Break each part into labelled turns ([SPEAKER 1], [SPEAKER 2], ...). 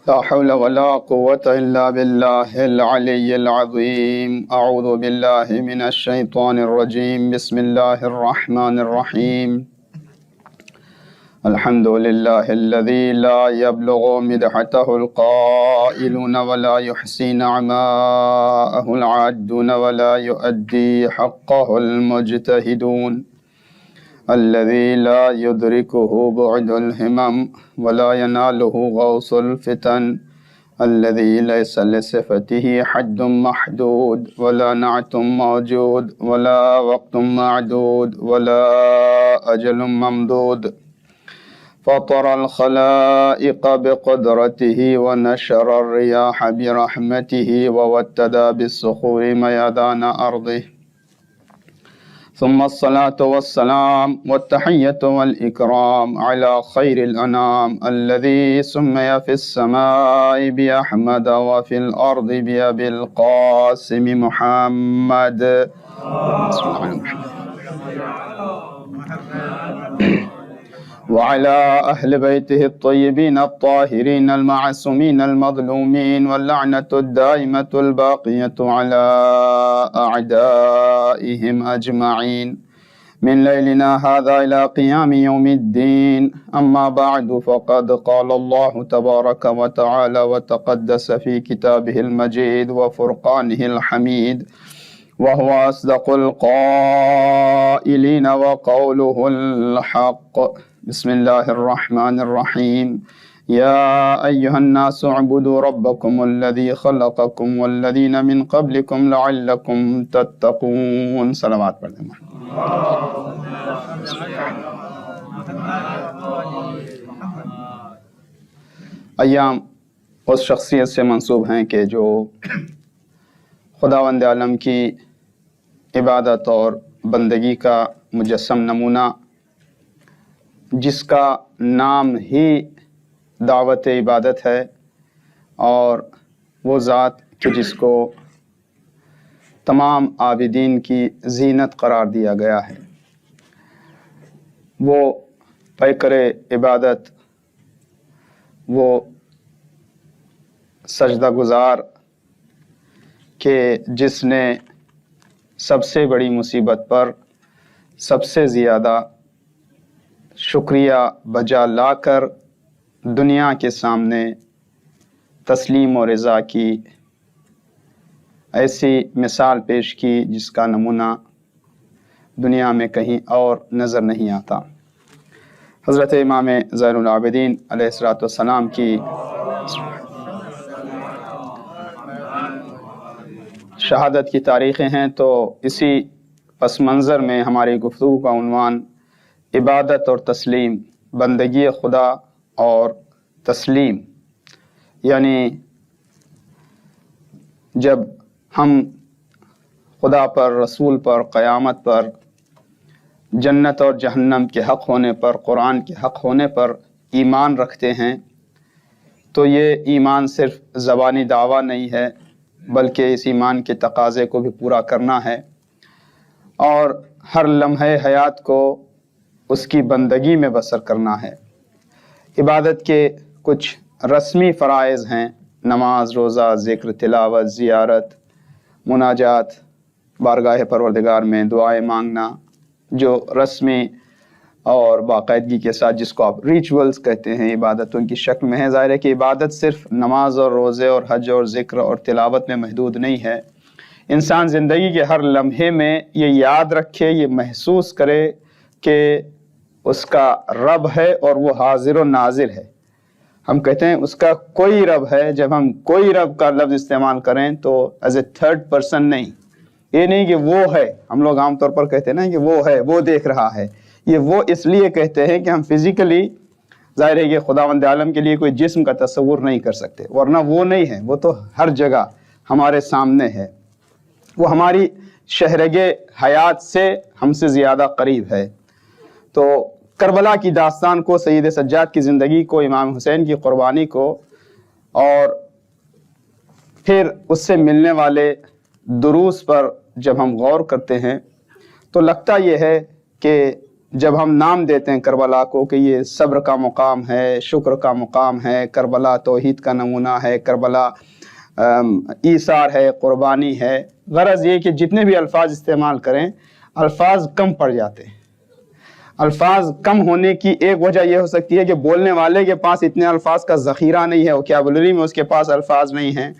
[SPEAKER 1] لا حول ولا قوة إلا بالله العلي العظيم. أعوذ بالله من الشيطان الرجيم. بسم الله الرحمن الرحيم. الحمد لله الذي لا يبلغ مدحته القائلون ولا يحصي نعماءه العادون ولا يؤدي حقه المجتهدون، الذي لا يدركه بعد الهمم ولا يناله غوص الفتن، الذي ليس لصفته حد محدود ولا نعت موجود ولا وقت معدود ولا أجل ممدود، فطر الخلائق بقدرته ونشر الرياح برحمته ووتد بالصخور ميدان أرضه، ثم الصلاة والسلام والتحية والإكرام على خير الأنام الذي سمي في السماء بأحمد وفي الأرض بأبي القاسم محمد. وعلى أهل بيته الطيبين الطاهرين المعصومين المظلومين، واللعنة الدائمة الباقية على أعدائهم أجمعين من ليلنا هذا إلى قيام يوم الدين. أما بعد، فقد قال الله تبارك وتعالى وتقدس في كتابه المجيد وفرقانه الحميد، وهو أصدق القائلين وقوله الحق. بسم الله الرحمن الرحيم. يا أيها الناس اعبدوا ربكم الذي خلقكم والذين من قبلكم لعلكم تتقون. صلوات پڑھیں. ایام اس شخصیت سے منسوب ہیں کہ جو خداوند عالم کی عبادت اور بندگی کا مجسم نمونہ، جس کا نام ہی دعوت عبادت ہے، اور وہ ذات کہ جس کو تمام عابدین کی زینت قرار دیا گیا ہے، وہ پیکر عبادت، وہ سجدہ گزار کہ جس نے سب سے بڑی مصیبت پر سب سے زیادہ شکریہ بجا لا کر دنیا کے سامنے تسلیم و رضا کی ایسی مثال پیش کی جس کا نمونہ دنیا میں کہیں اور نظر نہیں آتا. حضرت امام زین العابدین علیہ الصلوۃ والسلام کی شہادت کی تاریخیں ہیں، تو اسی پس منظر میں ہماری گفتگو کا عنوان عبادت اور تسلیم، بندگی خدا اور تسلیم، یعنی جب ہم خدا پر، رسول پر، قیامت پر، جنت اور جہنم کے حق ہونے پر، قرآن کے حق ہونے پر ایمان رکھتے ہیں، تو یہ ایمان صرف زبانی دعویٰ نہیں ہے، بلکہ اس ایمان کے تقاضے کو بھی پورا کرنا ہے، اور ہر لمحے حیات کو اس کی بندگی میں بسر کرنا ہے. عبادت کے کچھ رسمی فرائض ہیں: نماز، روزہ، ذکر، تلاوت، زیارت، مناجات، بارگاہ پروردگار میں دعائیں مانگنا، جو رسمی اور باقاعدگی کے ساتھ، جس کو آپ ریچولز کہتے ہیں، عبادتوں کی شکل میں ہے. ظاہر ہے کہ عبادت صرف نماز اور روزے اور حج اور ذکر اور تلاوت میں محدود نہیں ہے. انسان زندگی کے ہر لمحے میں یہ یاد رکھے، یہ محسوس کرے کہ اس کا رب ہے اور وہ حاضر و ناظر ہے. ہم کہتے ہیں اس کا کوئی رب ہے. جب ہم کوئی رب کا لفظ استعمال کریں تو ایز اے تھرڈ پرسن نہیں، یہ نہیں کہ وہ ہے. ہم لوگ عام طور پر کہتے ہیں نا کہ وہ ہے، وہ دیکھ رہا ہے. یہ وہ اس لیے کہتے ہیں کہ ہم فزیکلی، ظاہر ہے کہ خداوند عالم کے لیے کوئی جسم کا تصور نہیں کر سکتے، ورنہ وہ نہیں ہے، وہ تو ہر جگہ ہمارے سامنے ہے. وہ ہماری شہرگ حیات سے ہم سے زیادہ قریب ہے. تو کربلا کی داستان کو، سید سجاد کی زندگی کو، امام حسین کی قربانی کو، اور پھر اس سے ملنے والے دروس پر جب ہم غور کرتے ہیں تو لگتا یہ ہے کہ جب ہم نام دیتے ہیں کربلا کو کہ یہ صبر کا مقام ہے، شکر کا مقام ہے، کربلا توحید کا نمونہ ہے، کربلا ایثار ہے، قربانی ہے، غرض یہ کہ جتنے بھی الفاظ استعمال کریں الفاظ کم پڑ جاتے ہیں۔ الفاظ کم ہونے کی ایک وجہ یہ ہو سکتی ہے کہ بولنے والے کے پاس اتنے الفاظ کا ذخیرہ نہیں ہے، ووکیبلری میں اس کے پاس الفاظ نہیں ہیں۔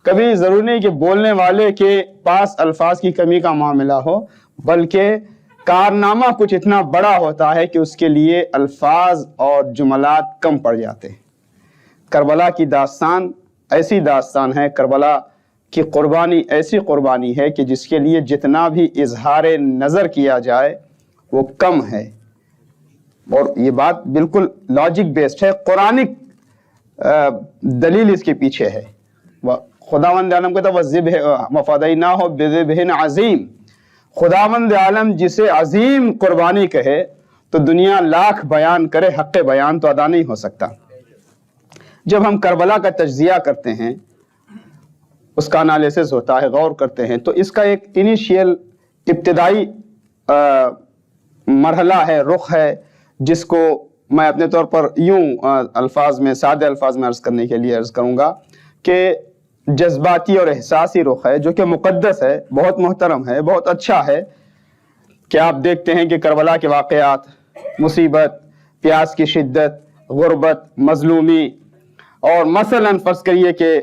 [SPEAKER 1] کبھی ضروری نہیں کہ بولنے والے کے پاس الفاظ کی کمی کا معاملہ ہو، بلکہ کارنامہ کچھ اتنا بڑا ہوتا ہے کہ اس کے لیے الفاظ اور جملات کم پڑ جاتے ہیں۔ کربلا کی داستان ایسی داستان ہے، کربلا کی قربانی ایسی قربانی ہے کہ جس کے لیے جتنا بھی اظہار نظر کیا جائے وہ کم ہے، اور یہ بات بالکل لاجک بیسڈ ہے، قرآنک دلیل اس کے پیچھے ہے۔ خداوند عالم کہتا ہے وَفَدَيْنَاهُ بِذِبْحٍ عَظِيمٍ، خداوند عالم جسے عظیم قربانی کہے تو دنیا لاکھ بیان کرے، حق بیان تو ادا نہیں ہو سکتا۔ جب ہم کربلا کا تجزیہ کرتے ہیں، اس کا انالیسس ہوتا ہے، غور کرتے ہیں، تو اس کا ایک انیشیل ابتدائی مرحلہ ہے، رخ ہے، جس کو میں اپنے طور پر یوں الفاظ میں، سادے الفاظ میں عرض کرنے کے لیے عرض کروں گا کہ جذباتی اور احساسی رخ ہے، جو کہ مقدس ہے، بہت محترم ہے، بہت اچھا ہے کہ آپ دیکھتے ہیں کہ کربلا کے واقعات، مصیبت، پیاس کی شدت، غربت، مظلومی، اور مثلاً فرض کریے کہ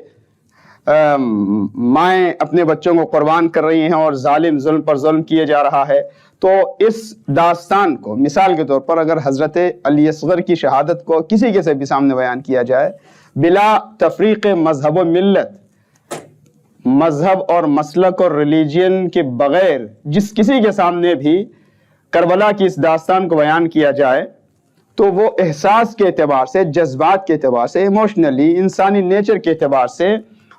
[SPEAKER 1] مائیں اپنے بچوں کو قربان کر رہی ہیں اور ظالم ظلم پر ظلم کیے جا رہا ہے، تو اس داستان کو مثال کے طور پر اگر حضرت علی اصغر کی شہادت کو کسی کے سے بھی سامنے بیان کیا جائے، بلا تفریق مذہب و ملت، مذہب اور مسلک اور ریلیجین کے بغیر جس کسی کے سامنے بھی کربلا کی اس داستان کو بیان کیا جائے تو وہ احساس کے اعتبار سے، جذبات کے اعتبار سے، ایموشنلی، انسانی نیچر کے اعتبار سے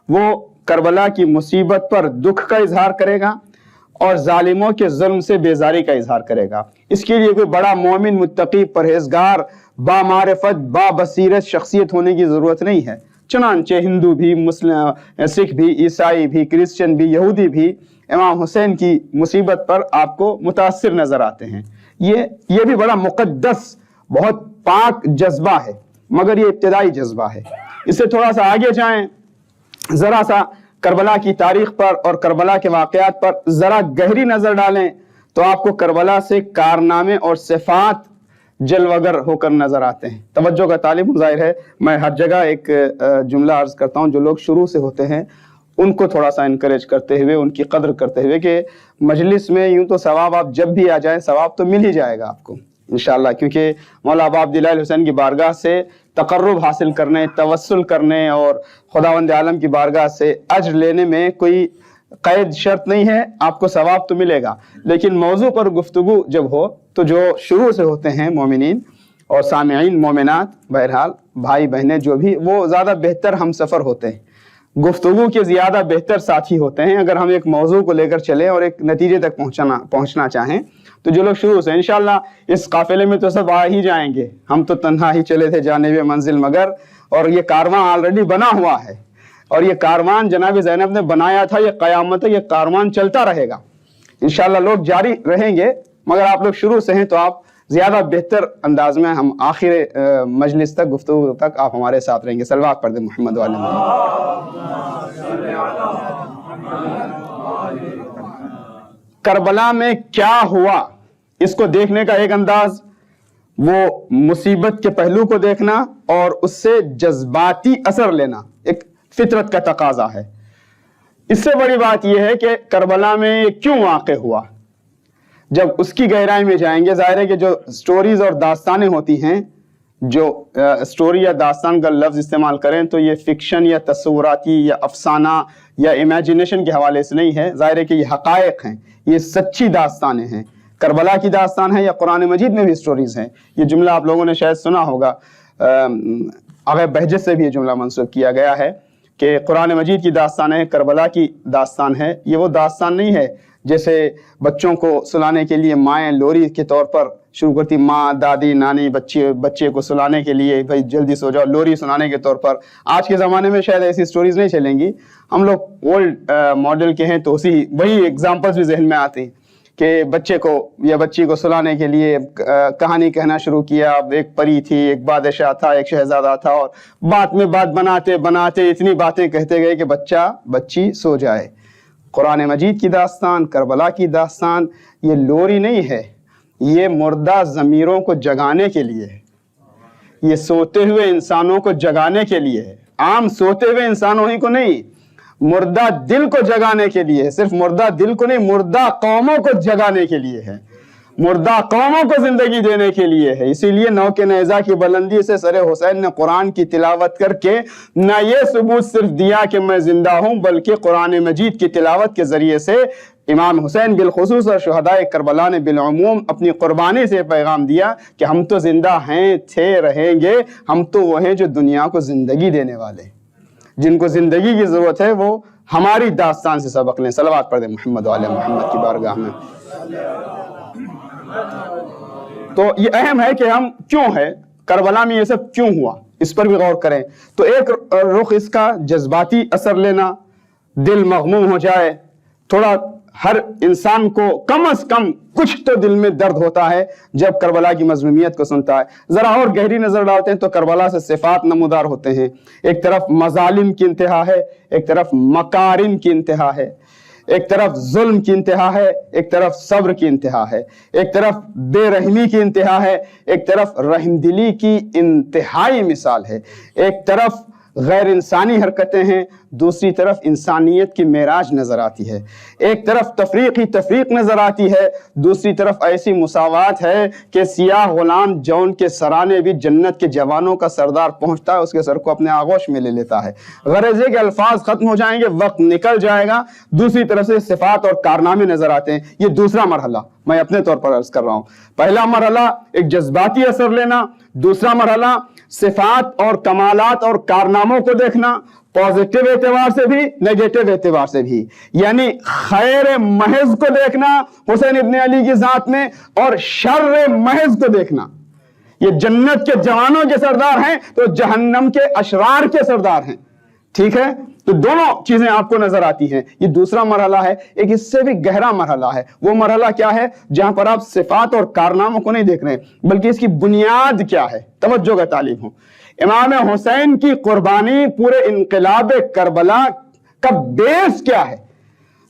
[SPEAKER 1] وہ کربلا کی مصیبت پر دکھ کا اظہار کرے گا اور ظالموں کے ظلم سے بیزاری کا اظہار کرے گا۔ اس کے لیے کوئی بڑا مومن، متقی، پرہیزگار، با معرفت، با بصیرت شخصیت ہونے کی ضرورت نہیں ہے۔ چنانچہ ہندو بھی، مسلم، سکھ بھی، عیسائی بھی، کرسچن بھی، یہودی بھی امام حسین کی مصیبت پر آپ کو متاثر نظر آتے ہیں۔ یہ بھی بڑا مقدس، بہت پاک جذبہ ہے، مگر یہ ابتدائی جذبہ ہے۔ اس سے تھوڑا سا آگے جائیں، ذرا سا کربلا کی تاریخ پر اور کربلا کے واقعات پر ذرا گہری نظر ڈالیں تو آپ کو کربلا سے کارنامے اور صفات جلوگر ہو کر نظر آتے ہیں۔ توجہ کا طالب ظاہر ہے، میں ہر جگہ ایک جملہ عرض کرتا ہوں، جو لوگ شروع سے ہوتے ہیں ان کو تھوڑا سا انکریج کرتے ہوئے، ان کی قدر کرتے ہوئے کہ مجلس میں یوں تو ثواب آپ جب بھی آ جائیں ثواب تو مل ہی جائے گا آپ کو انشاءاللہ، کیونکہ مولا ابا عبداللہ الحسین کی بارگاہ سے تقرب حاصل کرنے، توسل کرنے اور خداوند عالم کی بارگاہ سے اجر لینے میں کوئی قید شرط نہیں ہے، آپ کو ثواب تو ملے گا۔ لیکن موضوع پر گفتگو جب ہو تو جو شروع سے ہوتے ہیں مومنین اور سامعین مومنات، بہرحال بھائی بہنیں جو بھی، وہ زیادہ بہتر ہم سفر ہوتے ہیں، گفتگو کے زیادہ بہتر ساتھی ہوتے ہیں۔ اگر ہم ایک موضوع کو لے کر چلیں اور ایک نتیجے تک پہنچنا چاہیں تو جو لوگ شروع سے، انشاءاللہ اس قافلے میں تو سب آ ہی جائیں گے، ہم تو تنہا ہی چلے تھے جانب منزل مگر، اور یہ کارواں آلریڈی بنا ہوا ہے، اور یہ کاروان جناب زینب نے بنایا تھا، یہ قیامت ہے، یہ کاروان چلتا رہے گا انشاءاللہ، لوگ جاری رہیں گے، مگر آپ لوگ شروع سے ہیں تو آپ زیادہ بہتر انداز میں، ہم آخر مجلس تک، گفتگو تک آپ ہمارے ساتھ رہیں گے۔ صلوات پڑھ دیں محمد و آل محمد۔ کربلا میں کیا ہوا، اس کو دیکھنے کا ایک انداز وہ مصیبت کے پہلو کو دیکھنا اور اس سے جذباتی اثر لینا ایک فطرت کا تقاضا ہے۔ اس سے بڑی بات یہ ہے کہ کربلا میں یہ کیوں واقع ہوا، جب اس کی گہرائی میں جائیں گے، ظاہر ہے کہ جو سٹوریز اور داستانیں ہوتی ہیں، جو سٹوری یا داستان کا لفظ استعمال کریں تو یہ فکشن یا تصوراتی یا افسانہ یا امیجنیشن کے حوالے سے نہیں ہے، ظاہر ہے کہ یہ حقائق ہیں، یہ سچی داستانیں ہیں۔ کربلا کی داستان ہے یا قرآن مجید میں بھی سٹوریز ہیں۔ یہ جملہ آپ لوگوں نے شاید سنا ہوگا، آغا بہجت سے بھی یہ جملہ منسوخ کیا گیا ہے کہ قرآن مجید کی داستان ہے، کربلا کی داستان ہے۔ یہ وہ داستان نہیں ہے جیسے بچوں کو سلانے کے لیے مائیں لوری کے طور پر شروع کرتی، ماں، دادی، نانی بچے کو سلانے کے لیے بھائی جلدی سو جاؤ، لوری سنانے کے طور پر۔ آج کے زمانے میں شاید ایسی سٹوریز نہیں چلیں گی، ہم لوگ اولڈ ماڈل کے ہیں تو وہی ایگزامپلس بھی ذہن میں آتے ہیں کہ بچے کو یا بچی کو سلانے کے لیے کہانی کہنا شروع کیا. اب ایک پری تھی، ایک بادشاہ تھا، ایک شہزادہ تھا، اور بات میں بات بناتے بناتے اتنی باتیں کہتے گئے کہ بچہ بچی سو جائے. قرآن مجید کی داستان، کربلا کی داستان یہ لوری نہیں ہے، یہ مردہ ضمیروں کو جگانے کے لیے ہے، یہ سوتے ہوئے انسانوں کو جگانے کے لیے ہے. عام سوتے ہوئے انسانوں ہی کو نہیں، مردہ دل کو جگانے کے لیے ہے. صرف مردہ دل کو نہیں، مردہ قوموں کو جگانے کے لیے ہے، مردہ قوموں کو زندگی دینے کے لیے ہے. اسی لیے نو کے نیزہ کی بلندی سے سر حسین نے قرآن کی تلاوت کر کے نہ یہ ثبوت صرف دیا کہ میں زندہ ہوں، بلکہ قرآن مجید کی تلاوت کے ذریعے سے امام حسین بالخصوص اور شہدائے کربلا نے بالعموم اپنی قربانی سے پیغام دیا کہ ہم تو زندہ ہیں، تھے، رہیں گے. ہم تو وہ ہیں جو دنیا کو زندگی دینے والے، جن کو زندگی کی ضرورت ہے، وہ ہماری داستان سے سبق لیں. صلوات پڑھ دیں محمد و آل محمد کی بارگاہ میں. تو یہ اہم ہے کہ ہم کیوں ہے کربلا میں یہ سب کیوں ہوا، اس پر بھی غور کریں. تو ایک رخ اس کا جذباتی اثر لینا، دل مغموم ہو جائے. تھوڑا ہر انسان کو کم از کم کچھ تو دل میں درد ہوتا ہے جب کربلا کی مظلومیت کو سنتا ہے. ذرا اور گہری نظر ڈالتے ہیں تو کربلا سے صفات نمودار ہوتے ہیں. ایک طرف مظالم کی انتہا ہے، ایک طرف مکارم کی انتہا ہے، ایک طرف ظلم کی انتہا ہے، ایک طرف صبر کی انتہا ہے، ایک طرف بے رحمی کی انتہا ہے، ایک طرف رحم دلی کی انتہائی مثال ہے. ایک طرف غیر انسانی حرکتیں ہیں، دوسری طرف انسانیت کی معراج نظر آتی ہے. ایک طرف تفریق نظر آتی ہے، دوسری طرف ایسی مساوات ہے کہ سیاہ غلام جون کے سرانے بھی جنت کے جوانوں کا سردار پہنچتا ہے، اس کے سر کو اپنے آغوش میں لے لیتا ہے. غرض ہے کہ الفاظ ختم ہو جائیں گے، وقت نکل جائے گا. دوسری طرف سے صفات اور کارنامے نظر آتے ہیں. یہ دوسرا مرحلہ میں اپنے طور پر عرض کر رہا ہوں. پہلا مرحلہ ایک جذباتی اثر لینا، دوسرا مرحلہ صفات اور کمالات اور کارناموں کو دیکھنا، پازیٹیو اعتبار سے بھی نیگیٹو اعتبار سے بھی. یعنی خیر محض کو دیکھنا حسین ابن علی کی ذات میں، اور شر محض کو دیکھنا. یہ جنت کے جوانوں کے سردار ہیں تو جہنم کے اشرار کے سردار ہیں. ٹھیک ہے، تو دونوں چیزیں آپ کو نظر آتی ہیں. یہ دوسرا مرحلہ ہے. ایک اس سے بھی گہرا مرحلہ ہے. وہ مرحلہ کیا ہے جہاں پر آپ صفات اور کارناموں کو نہیں دیکھ رہے بلکہ اس کی بنیاد کیا ہے. توجہ کا طالب ہوں. امام حسین کی قربانی، پورے انقلاب کربلا کا بیس کیا ہے؟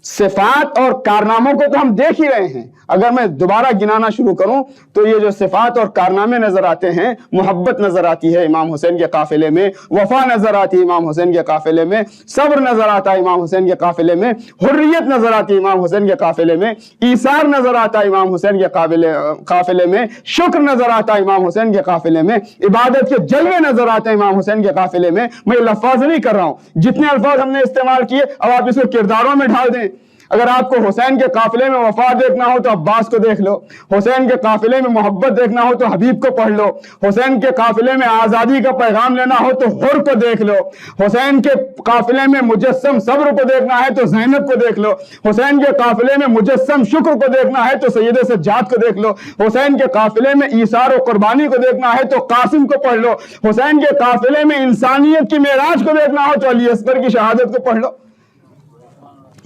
[SPEAKER 1] صفات اور کارناموں کو تو ہم دیکھ ہی رہے ہیں. اگر میں دوبارہ گنانا شروع کروں تو یہ جو صفات اور کارنامے نظر آتے ہیں، محبت نظر آتی ہے امام حسین کے قافلے میں، وفا نظر آتی ہے امام حسین کے قافلے میں، صبر نظر آتا ہے امام حسین کے قافلے میں، حریت نظر آتی ہے امام حسین کے قافلے میں، ایثار نظر آتا ہے امام حسین کے قافلے میں، شکر نظر آتا ہے امام حسین کے قافلے میں، عبادت کے جلوے نظر آتے ہیں امام حسین کے قافلے میں. میں لفظ نہیں کر رہا ہوں، جتنے الفاظ ہم نے استعمال کیے اب آپ اس کو کرداروں میں ڈال دیں. اگر آپ کو حسین کے قافلے میں وفا دیکھنا ہو تو عباس کو دیکھ لو، حسین کے قافلے میں محبت دیکھنا ہو تو حبیب کو پڑھ لو، حسین کے قافلے میں آزادی کا پیغام لینا ہو تو حر کو دیکھ لو، حسین کے قافلے میں مجسم صبر کو دیکھنا ہے تو زینب کو دیکھ لو، حسین کے قافلے میں مجسم شکر کو دیکھنا ہے تو سید سجاد کو دیکھ لو، حسین کے قافلے میں ایثار و قربانی کو دیکھنا ہے تو قاسم کو پڑھ لو، حسین کے قافلے میں انسانیت کی معراج کو دیکھنا ہو تو علی اصغر کی شہادت کو پڑھ لو.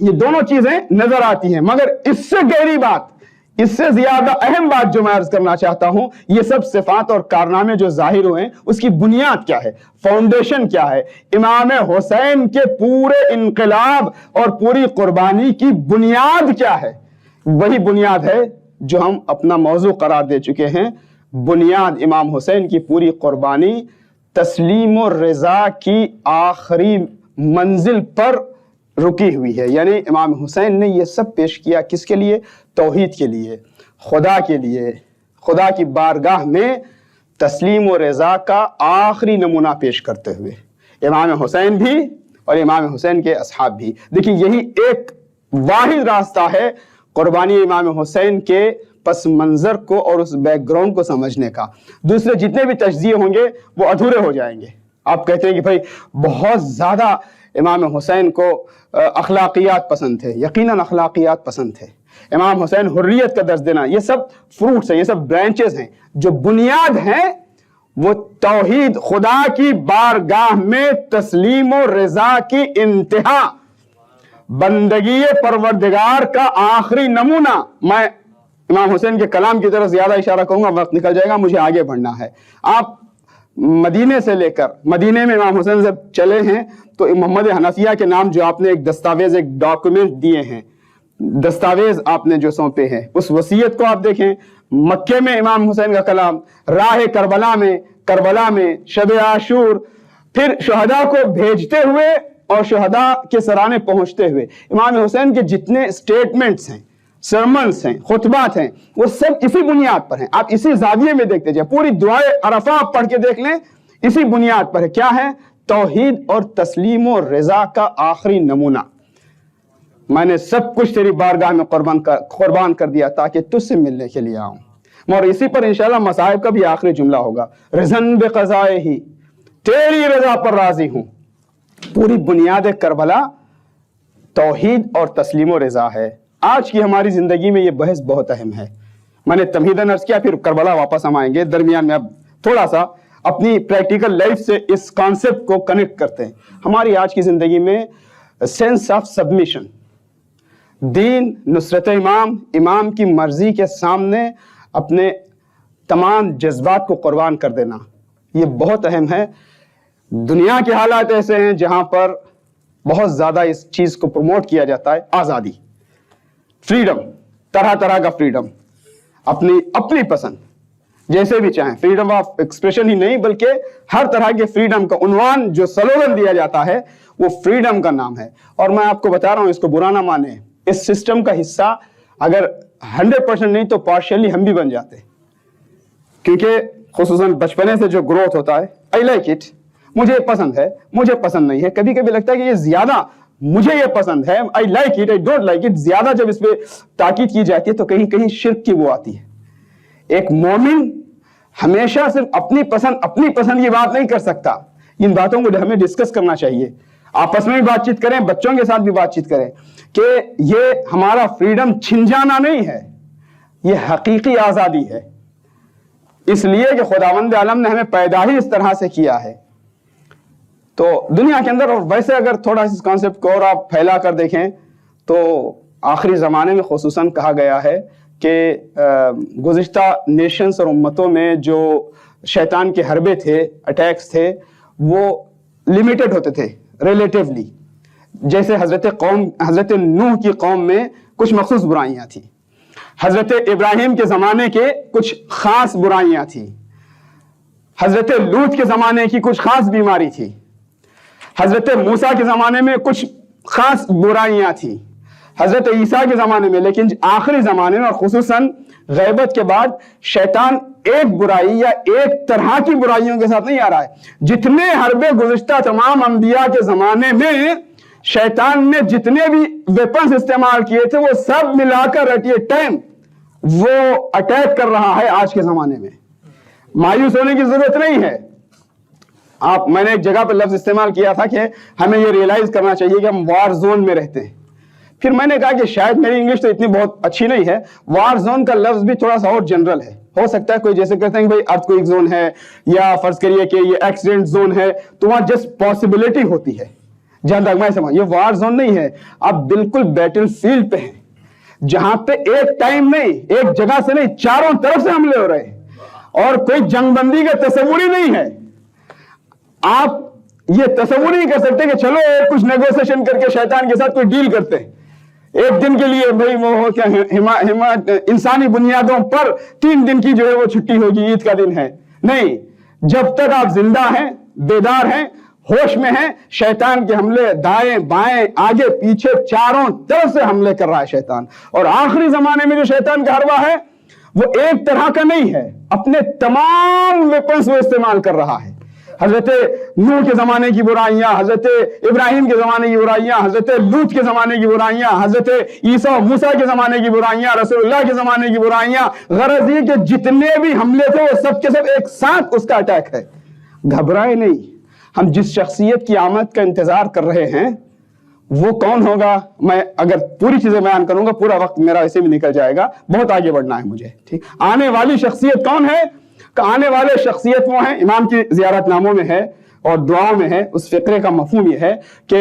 [SPEAKER 1] یہ دونوں چیزیں نظر آتی ہیں. مگر اس سے گہری بات، اس سے زیادہ اہم بات جو میں عرض کرنا چاہتا ہوں، یہ سب صفات اور کارنامے جو ظاہر ہوئے اس کی بنیاد کیا ہے، فاؤنڈیشن کیا ہے؟ امام حسین کے پورے انقلاب اور پوری قربانی کی بنیاد کیا ہے؟ وہی بنیاد ہے جو ہم اپنا موضوع قرار دے چکے ہیں. بنیاد امام حسین کی پوری قربانی تسلیم و رضا کی آخری منزل پر رکی ہوئی ہے. یعنی امام حسین نے یہ سب پیش کیا کس کے لیے؟ توحید کے لیے، خدا کے لیے، خدا کی بارگاہ میں تسلیم و رضا کا آخری نمونہ پیش کرتے ہوئے. امام حسین بھی اور امام حسین کے اصحاب بھی. دیکھیں یہی ایک واحد راستہ ہے قربانی امام حسین کے پس منظر کو اور اس بیک گراؤنڈ کو سمجھنے کا. دوسرے جتنے بھی تجزیے ہوں گے وہ ادھورے ہو جائیں گے. آپ کہتے ہیں کہ بھائی بہت زیادہ امام حسین کو اخلاقیات پسند تھے. یقیناً اخلاقیات پسند تھے. امام حسین حریت کا درس دینا، یہ سب فروٹس ہیں، یہ سب برانچز ہیں. جو بنیاد ہیں وہ توحید، خدا کی بارگاہ میں تسلیم و رضا کی انتہا، بندگی پروردگار کا آخری نمونہ. میں امام حسین کے کلام کی طرف زیادہ اشارہ کروں گا، وقت نکل جائے گا، مجھے آگے بڑھنا ہے. آپ مدینے سے لے کر مدینے میں امام حسین جب چلے ہیں تو محمد حنفیہ کے نام جو آپ نے ایک دستاویز، ایک ڈاکومنٹ دیے ہیں، دستاویز آپ نے جو سونپے ہیں، اس وصیت کو آپ دیکھیں. مکے میں امام حسین کا کلام، راہ کربلا میں شب عاشور، پھر شہداء کو بھیجتے ہوئے اور شہداء کے سرانے پہنچتے ہوئے امام حسین کے جتنے سٹیٹمنٹس ہیں، سرمنز ہیں، خطبات ہیں، وہ سب اسی بنیاد پر ہیں. آپ اسی زاویے میں دیکھتے جائیں. پوری دعائے عرفہ آپ پڑھ کے دیکھ لیں، اسی بنیاد پر ہے. کیا ہے؟ توحید اور تسلیم و رضا کا آخری نمونہ. میں نے سب کچھ تیری بارگاہ میں قربان کر دیا تاکہ تجھ سے ملنے کے لیے آؤں. اور اسی پر انشاءاللہ مصائب کا بھی آخری جملہ ہوگا، رضن بقضائے ہی، تیری رضا پر راضی ہوں. پوری بنیاد کربلا توحید اور تسلیم و رضا ہے. آج کی ہماری زندگی میں یہ بحث بہت اہم ہے. میں نے تمہیداً عرض کیا، پھر کربلا واپس ہم آئیں گے. درمیان میں اب تھوڑا سا اپنی پریکٹیکل لائف سے اس کانسیپٹ کو کنیکٹ کرتے ہیں. ہماری آج کی زندگی میں سینس آف سبمیشن، دین، نصرت امام کی مرضی کے سامنے اپنے تمام جذبات کو قربان کر دینا، یہ بہت اہم ہے. دنیا کے حالات ایسے ہیں جہاں پر بہت زیادہ اس چیز کو پروموٹ کیا جاتا ہے. آزادی، فریڈم، طرح طرح کا فریڈم، اپنی پسند، جیسے بھی چاہیں. فریڈم آف ایکسپریشن ہی نہیں بلکہ ہر طرح کے فریڈم کا عنوان جو سلوگن دیا جاتا ہے وہ فریڈم کا نام ہے. اور میں آپ کو بتا رہا ہوں، اس کو برا نہ مانیں، اس سسٹم کا حصہ اگر 100% نہیں تو پارشلی ہم بھی بن جاتے. کیونکہ خصوصاً بچپنے سے جو گروتھ ہوتا ہے، I like it، مجھے پسند ہے، مجھے پسند نہیں ہے. کبھی کبھی لگتا ہے کہ یہ زیادہ، مجھے یہ پسند ہے، I like it، I don't like it. زیادہ جب اس پہ تاکید کی جاتی ہے تو کہیں کہیں شرک کی وہ آتی ہے. ایک مومن ہمیشہ صرف اپنی پسند کی بات نہیں کر سکتا. ان باتوں کو ہمیں ڈسکس کرنا چاہیے. آپس میں بھی بات چیت کریں، بچوں کے ساتھ بھی بات چیت کریں کہ یہ ہمارا فریڈم چھن جانا نہیں ہے، یہ حقیقی آزادی ہے. اس لیے کہ خداوند عالم نے ہمیں پیدا ہی اس طرح سے کیا ہے. تو دنیا کے اندر، اور ویسے اگر تھوڑا اس کانسیپٹ کو اور آپ پھیلا کر دیکھیں تو آخری زمانے میں خصوصاً کہا گیا ہے کہ گزشتہ نیشنز اور امتوں میں جو شیطان کے حربے تھے، اٹیکس تھے، وہ لیمیٹڈ ہوتے تھے ریلیٹیولی. جیسے حضرت نوح کی قوم میں کچھ مخصوص برائیاں تھیں، حضرت ابراہیم کے زمانے کے کچھ خاص برائیاں تھیں، حضرت لوط کے زمانے کی کچھ خاص بیماری تھی، حضرت موسیٰ کے زمانے میں کچھ خاص برائیاں تھیں، حضرت عیسیٰ کے زمانے میں. لیکن آخری زمانے میں اور خصوصاً غیبت کے بعد شیطان ایک برائی یا ایک طرح کی برائیوں کے ساتھ نہیں آ رہا ہے. جتنے حربے گزشتہ تمام انبیاء کے زمانے میں شیطان نے جتنے بھی ویپنز استعمال کیے تھے وہ سب ملا کر ایٹ اے ٹائم وہ اٹیک کر رہا ہے آج کے زمانے میں. مایوس ہونے کی ضرورت نہیں ہے. میں نے ایک جگہ پہ لفظ استعمال کیا تھا کہ ہمیں یہ ریئلائز کرنا چاہیے کہ ہم وار زون میں رہتے ہیں. پھر میں نے کہا کہ شاید میری انگلش تو اتنی بہت اچھی نہیں ہے، وار زون کا لفظ بھی تھوڑا سا اور جنرل ہے. ہو سکتا ہے کوئی جیسے کہتے ہیں کہ بھائی ارتھ کوئک زون ہے یا فرض کریے کہ یہ ایکسیڈنٹ زون ہے تو وہاں جسٹ پاسبلٹی ہوتی ہے. جہاں تک میں سمجھ، یہ وار زون نہیں ہے. آپ بالکل بیٹل فیلڈ پہ ہیں جہاں پہ ایک ٹائم نہیں، ایک جگہ سے نہیں، چاروں طرف سے حملے ہو رہے ہیں اور کوئی جنگ بندی کا تصور ہی نہیں ہے. آپ یہ تصور نہیں کر سکتے کہ چلو کچھ نیگوسیشن کر کے شیطان کے ساتھ کوئی ڈیل کرتے ہیں ایک دن کے لیے. بھائی وہ کیا انسانی بنیادوں پر 3 دن کی جو ہے وہ چھٹی ہوگی، عید کا دن ہے. نہیں، جب تک آپ زندہ ہیں، بیدار ہیں، ہوش میں ہیں، شیطان کے حملے دائیں بائیں آگے پیچھے چاروں طرف سے حملے کر رہا ہے شیطان. اور آخری زمانے میں جو شیطان کا حربہ ہے وہ ایک طرح کا نہیں ہے، اپنے تمام ویپنز وہ استعمال کر رہا ہے. حضرت نوح کے زمانے کی برائیاں، حضرت ابراہیم کے زمانے کی برائیاں، حضرت لوط کے زمانے کی برائیاں، حضرت عیسیٰ و موسیٰ کے زمانے کی برائیاں، رسول اللہ کے زمانے کی برائیاں. غرض یہ کہ جتنے بھی حملے تھے وہ سب کے سب ایک ساتھ اس کا اٹیک ہے. گھبرائے نہیں. ہم جس شخصیت کی آمد کا انتظار کر رہے ہیں وہ کون ہوگا؟ میں اگر پوری چیزیں بیان کروں گا پورا وقت میرا ایسے بھی نکل جائے گا، بہت آگے بڑھنا ہے مجھے. ٹھیک، آنے والی شخصیت کون ہے؟ کہ آنے والے شخصیت وہ ہیں، امام کی زیارت ناموں میں ہے،
[SPEAKER 2] اور دعاؤں میں ہے، اس فقرے کا مفہوم یہ ہے کہ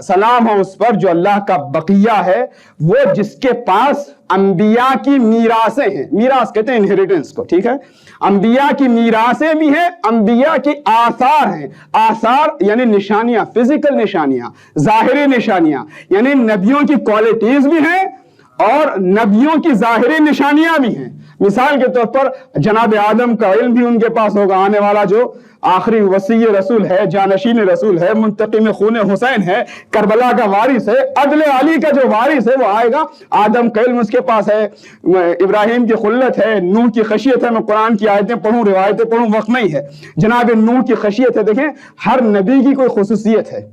[SPEAKER 2] سلام ہو اس پر جو اللہ کا بقیہ ہے، وہ جس کے پاس انبیاء کی میراثیں ہیں. میراث کہتے ہیں انہیریٹنس کو، ٹھیک ہے. انبیاء کی میراثیں بھی ہیں، انبیاء کی آثار ہیں. آثار یعنی نشانیاں، فزیکل نشانیاں، ظاہری نشانیاں، یعنی نبیوں کی کوالٹیز بھی ہیں اور نبیوں کی ظاہری نشانیاں بھی ہیں. مثال کے طور پر جناب آدم کا علم بھی ان کے پاس ہوگا. آنے والا جو آخری وصی رسول ہے، جانشین رسول ہے، منتقم خون حسین ہے، کربلا کا وارث ہے، عدل علی کا جو وارث ہے وہ آئے گا. آدم کا علم اس کے پاس ہے، ابراہیم کی خلت ہے، نوح کی خشیت ہے. میں قرآن کی آیتیں پڑھوں، روایتیں پڑھوں، وقت نہیں ہے. جناب نوح کی خشیت ہے. دیکھیں ہر نبی کی کوئی خصوصیت ہے،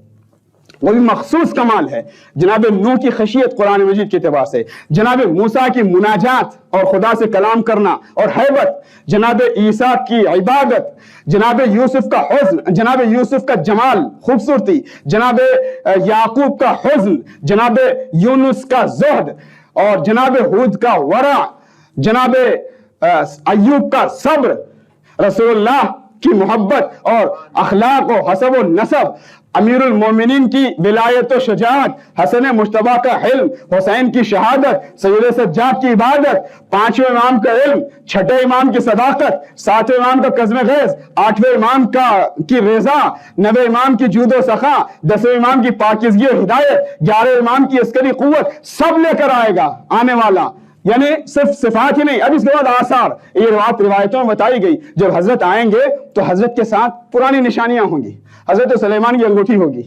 [SPEAKER 2] وہ بھی مخصوص کمال ہے. جناب نوح کی خشیت قرآن مجید کے اعتبار سے، جناب موسیٰ کی مناجات اور خدا سے کلام کرنا اور حیبت، جناب عیسیٰ کی عبادت، جناب یوسف کا حزن، جناب یوسف کا جمال خوبصورتی، جناب یعقوب کا حزن، جناب یونس کا زہد، اور جناب ہود کا ورع، جناب ایوب کا صبر، رسول اللہ کی محبت اور اخلاق و حسب و نسب، امیر المومنین کی ولایت و شجاعت، حسن مجتبیٰ کا حلم، حسین کی شہادت، سید سجاد کی عبادت، پانچویں امام کا علم، چھٹے امام کی صداقت، ساتویں امام کا قزم خیز، آٹھویں امام کی رضا، نویں امام کی جود و سخا، دسویں امام کی پاکیزگی و ہدایت، 11 امام کی عسکری قوت، سب لے کر آئے گا آنے والا. یعنی صرف صفات ہی نہیں، اب اس کے بعد آثار. یہ روایتوں میں بتائی گئی جب حضرت آئیں گے تو حضرت کے ساتھ پرانی نشانیاں ہوں گی. حضرت سلیمان کی انگوٹھی ہوگی،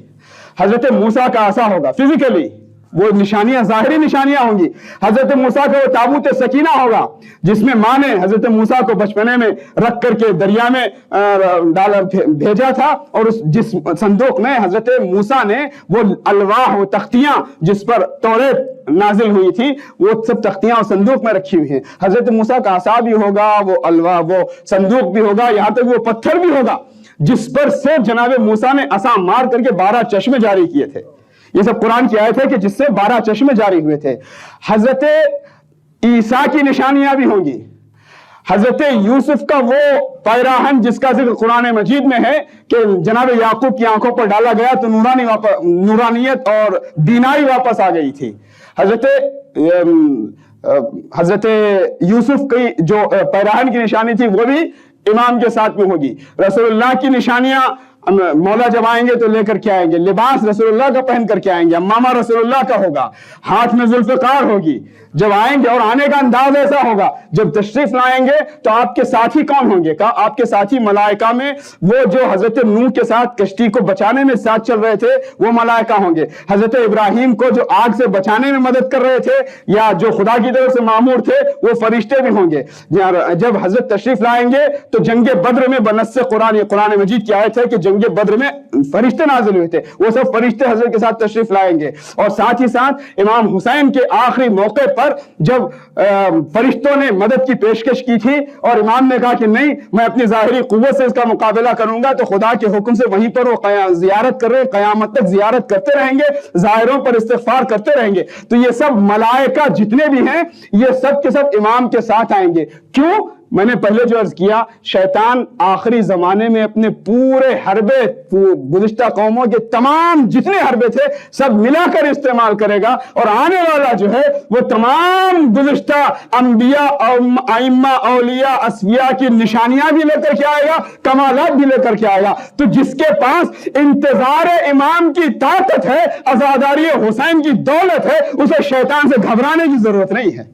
[SPEAKER 2] حضرت موسیٰ کا عصا ہوگا، فزیکلی وہ نشانیاں، ظاہری نشانیاں ہوں گی. حضرت موسیٰ کا وہ تابوت سکینہ ہوگا جس میں ماں نے حضرت موسیٰ کو بچپنے میں رکھ کر کے دریا میں بھیجا تھا، اور جس صندوق میں حضرت موسیٰ نے وہ الواح و تختیاں جس پر توریت نازل ہوئی تھی، وہ سب تختیاں اور صندوق میں رکھی ہوئی ہیں. حضرت موسیٰ کا عصا بھی ہوگا، وہ الواح، وہ صندوق بھی ہوگا، یہاں تک وہ پتھر بھی ہوگا جس پر سے جناب موسیٰ نے عصا مار کر کے 12 چشمے جاری کیے تھے. یہ سب قرآن کی آیت ہے کہ جس سے 12 چشمے جاری ہوئے تھے. حضرت عیسیٰ کی نشانیاں بھی ہوں گی. حضرت یوسف کا وہ پیراہن جس کا ذکر قرآن مجید میں ہے کہ جناب یعقوب کی آنکھوں پر ڈالا گیا تو نورانیت اور بینائی واپس آ گئی تھی. حضرت یوسف کی جو پیراہن کی نشانی تھی وہ بھی امام کے ساتھ میں ہوگی. رسول اللہ کی نشانیاں مولا جب آئیں گے تو لے کر کے آئیں گے. لباس رسول اللہ کا پہن کر کے آئیں گے. امامہ رسول اللہ کا ہوگا. ہاتھ میں ذوالفقار ہوگی جب آئیں گے، اور آنے کا انداز ایسا ہوگا جب تشریف لائیں گے تو آپ کے ساتھی کون ہوں گے؟ آپ کے ساتھی ملائکہ میں وہ جو حضرت نوح کے ساتھ کشتی کو بچانے میں ساتھ چل رہے تھے وہ ملائکہ ہوں گے. حضرت ابراہیم کو جو آگ سے بچانے میں مدد کر رہے تھے یا جو خدا کی طرف سے مامور تھے وہ فرشتے بھی ہوں گے. جب حضرت تشریف لائیں گے تو جنگ بدر میں بنص قرآن مجید کی آیت ہے کہ جنگ بدر میں فرشتے نازل ہوئے تھے، وہ سب فرشتے حضرت کے ساتھ تشریف لائیں گے. اور ساتھ ہی ساتھ امام حسین کے آخری موقع پر جب فرشتوں نے مدد کی پیشکش کی تھی اور امام نے کہا کہ نہیں، میں اپنی ظاہری قوت سے اس کا مقابلہ کروں گا، تو خدا کے حکم سے وہیں پر وہ زیارت کر رہے، قیامت تک زیارت کرتے رہیں گے، ظاہروں پر استغفار کرتے رہیں گے. تو یہ سب ملائکہ جتنے بھی ہیں یہ سب کے سب امام کے ساتھ آئیں گے. کیوں؟ میں نے پہلے جو عرض کیا، شیطان آخری زمانے میں اپنے پورے حربے، گزشتہ قوموں کے تمام جتنے حربے تھے سب ملا کر استعمال کرے گا، اور آنے والا جو ہے وہ تمام گزشتہ انبیاء، ائمہ، اولیاء، اصفیاء کی نشانیاں بھی لے کر کے آئے گا، کمالات بھی لے کر کے آئے گا. تو جس کے پاس انتظار امام کی طاقت ہے، عزاداری حسین کی دولت ہے، اسے شیطان سے گھبرانے کی ضرورت نہیں ہے.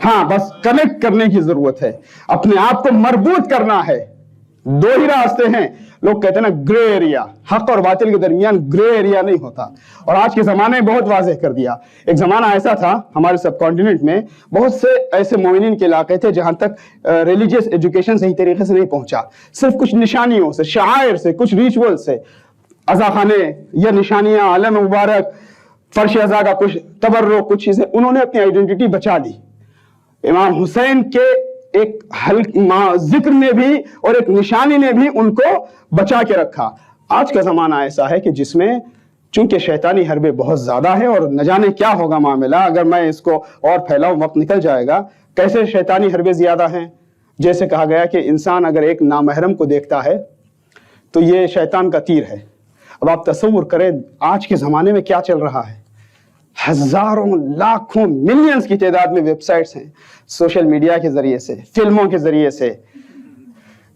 [SPEAKER 2] ہاں بس کنیکٹ کرنے کی ضرورت ہے، اپنے آپ کو مربوط کرنا ہے. دو ہی راستے ہیں. لوگ کہتے ہیں نا گرے ایریا، حق اور باطل کے درمیان گرے ایریا نہیں ہوتا، اور آج کے زمانے میں بہت واضح کر دیا. ایک زمانہ ایسا تھا ہمارے سب کانٹیننٹ میں، بہت سے ایسے مومنین کے علاقے تھے جہاں تک ریلیجیس ایجوکیشن صحیح طریقے سے نہیں پہنچا. صرف کچھ نشانیوں سے، شعائر سے، کچھ ریچول سے، عزاخانے یا نشانیاں، علم مبارک، فرش عزا کا کچھ تبرک، کچھ چیزیں، انہوں نے اپنی آئیڈینٹی بچا لی. امام حسین کے ایک ذکر نے بھی اور ایک نشانی نے بھی ان کو بچا کے رکھا. آج کا زمانہ ایسا ہے کہ جس میں چونکہ شیطانی حربے بہت زیادہ ہیں اور نہ جانے کیا ہوگا معاملہ اگر میں اس کو اور پھیلاؤں، وقت نکل جائے گا. کیسے شیطانی حربے زیادہ ہیں؟ جیسے کہا گیا کہ انسان اگر ایک نامحرم کو دیکھتا ہے تو یہ شیطان کا تیر ہے. اب آپ تصور کریں آج کے زمانے میں کیا چل رہا ہے. ہزاروں، لاکھوں، ملینز کی تعداد میں ویب سائٹس ہیں. سوشل میڈیا کے ذریعے سے، فلموں کے ذریعے سے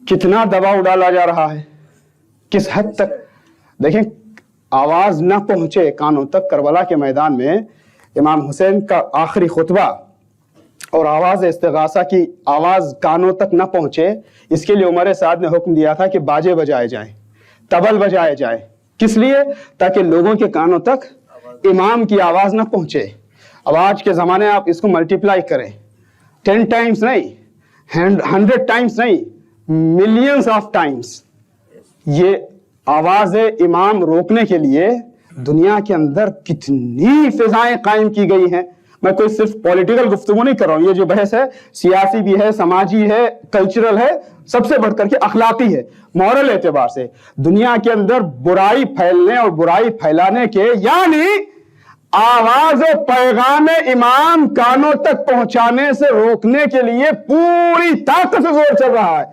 [SPEAKER 2] کتنا دباؤ ڈالا جا رہا ہے، کس حد تک. دیکھیں آواز نہ پہنچے کانوں تک. کربلا کے میدان میں امام حسین کا آخری خطبہ اور آواز استغاثہ کی آواز کانوں تک نہ پہنچے، اس کے لیے عمر سعد نے حکم دیا تھا کہ باجے بجائے جائیں، طبل بجائے جائیں. کس لیے؟ تاکہ لوگوں کے کانوں تک امام کی آواز نہ پہنچے. اب آج کے زمانے آپ اس کو ملٹیپلائی کریں، 10 ٹائمز نہیں، 100 ٹائمز نہیں، ملینز آف ٹائمز. یہ آواز امام روکنے کے لیے دنیا کے اندر کتنی فضائیں قائم کی گئی ہیں. میں کوئی صرف پولیٹیکل گفتگو نہیں کر رہا ہوں، یہ جو بحث ہے سیاسی بھی ہے، سماجی ہے، کلچرل ہے، سب سے بڑھ کر کے اخلاقی ہے. مورل اعتبار سے دنیا کے اندر برائی پھیلنے اور برائی پھیلانے کے، یعنی آواز و پیغام امام کانوں تک پہنچانے سے روکنے کے لیے پوری طاقت سے زور چل رہا ہے.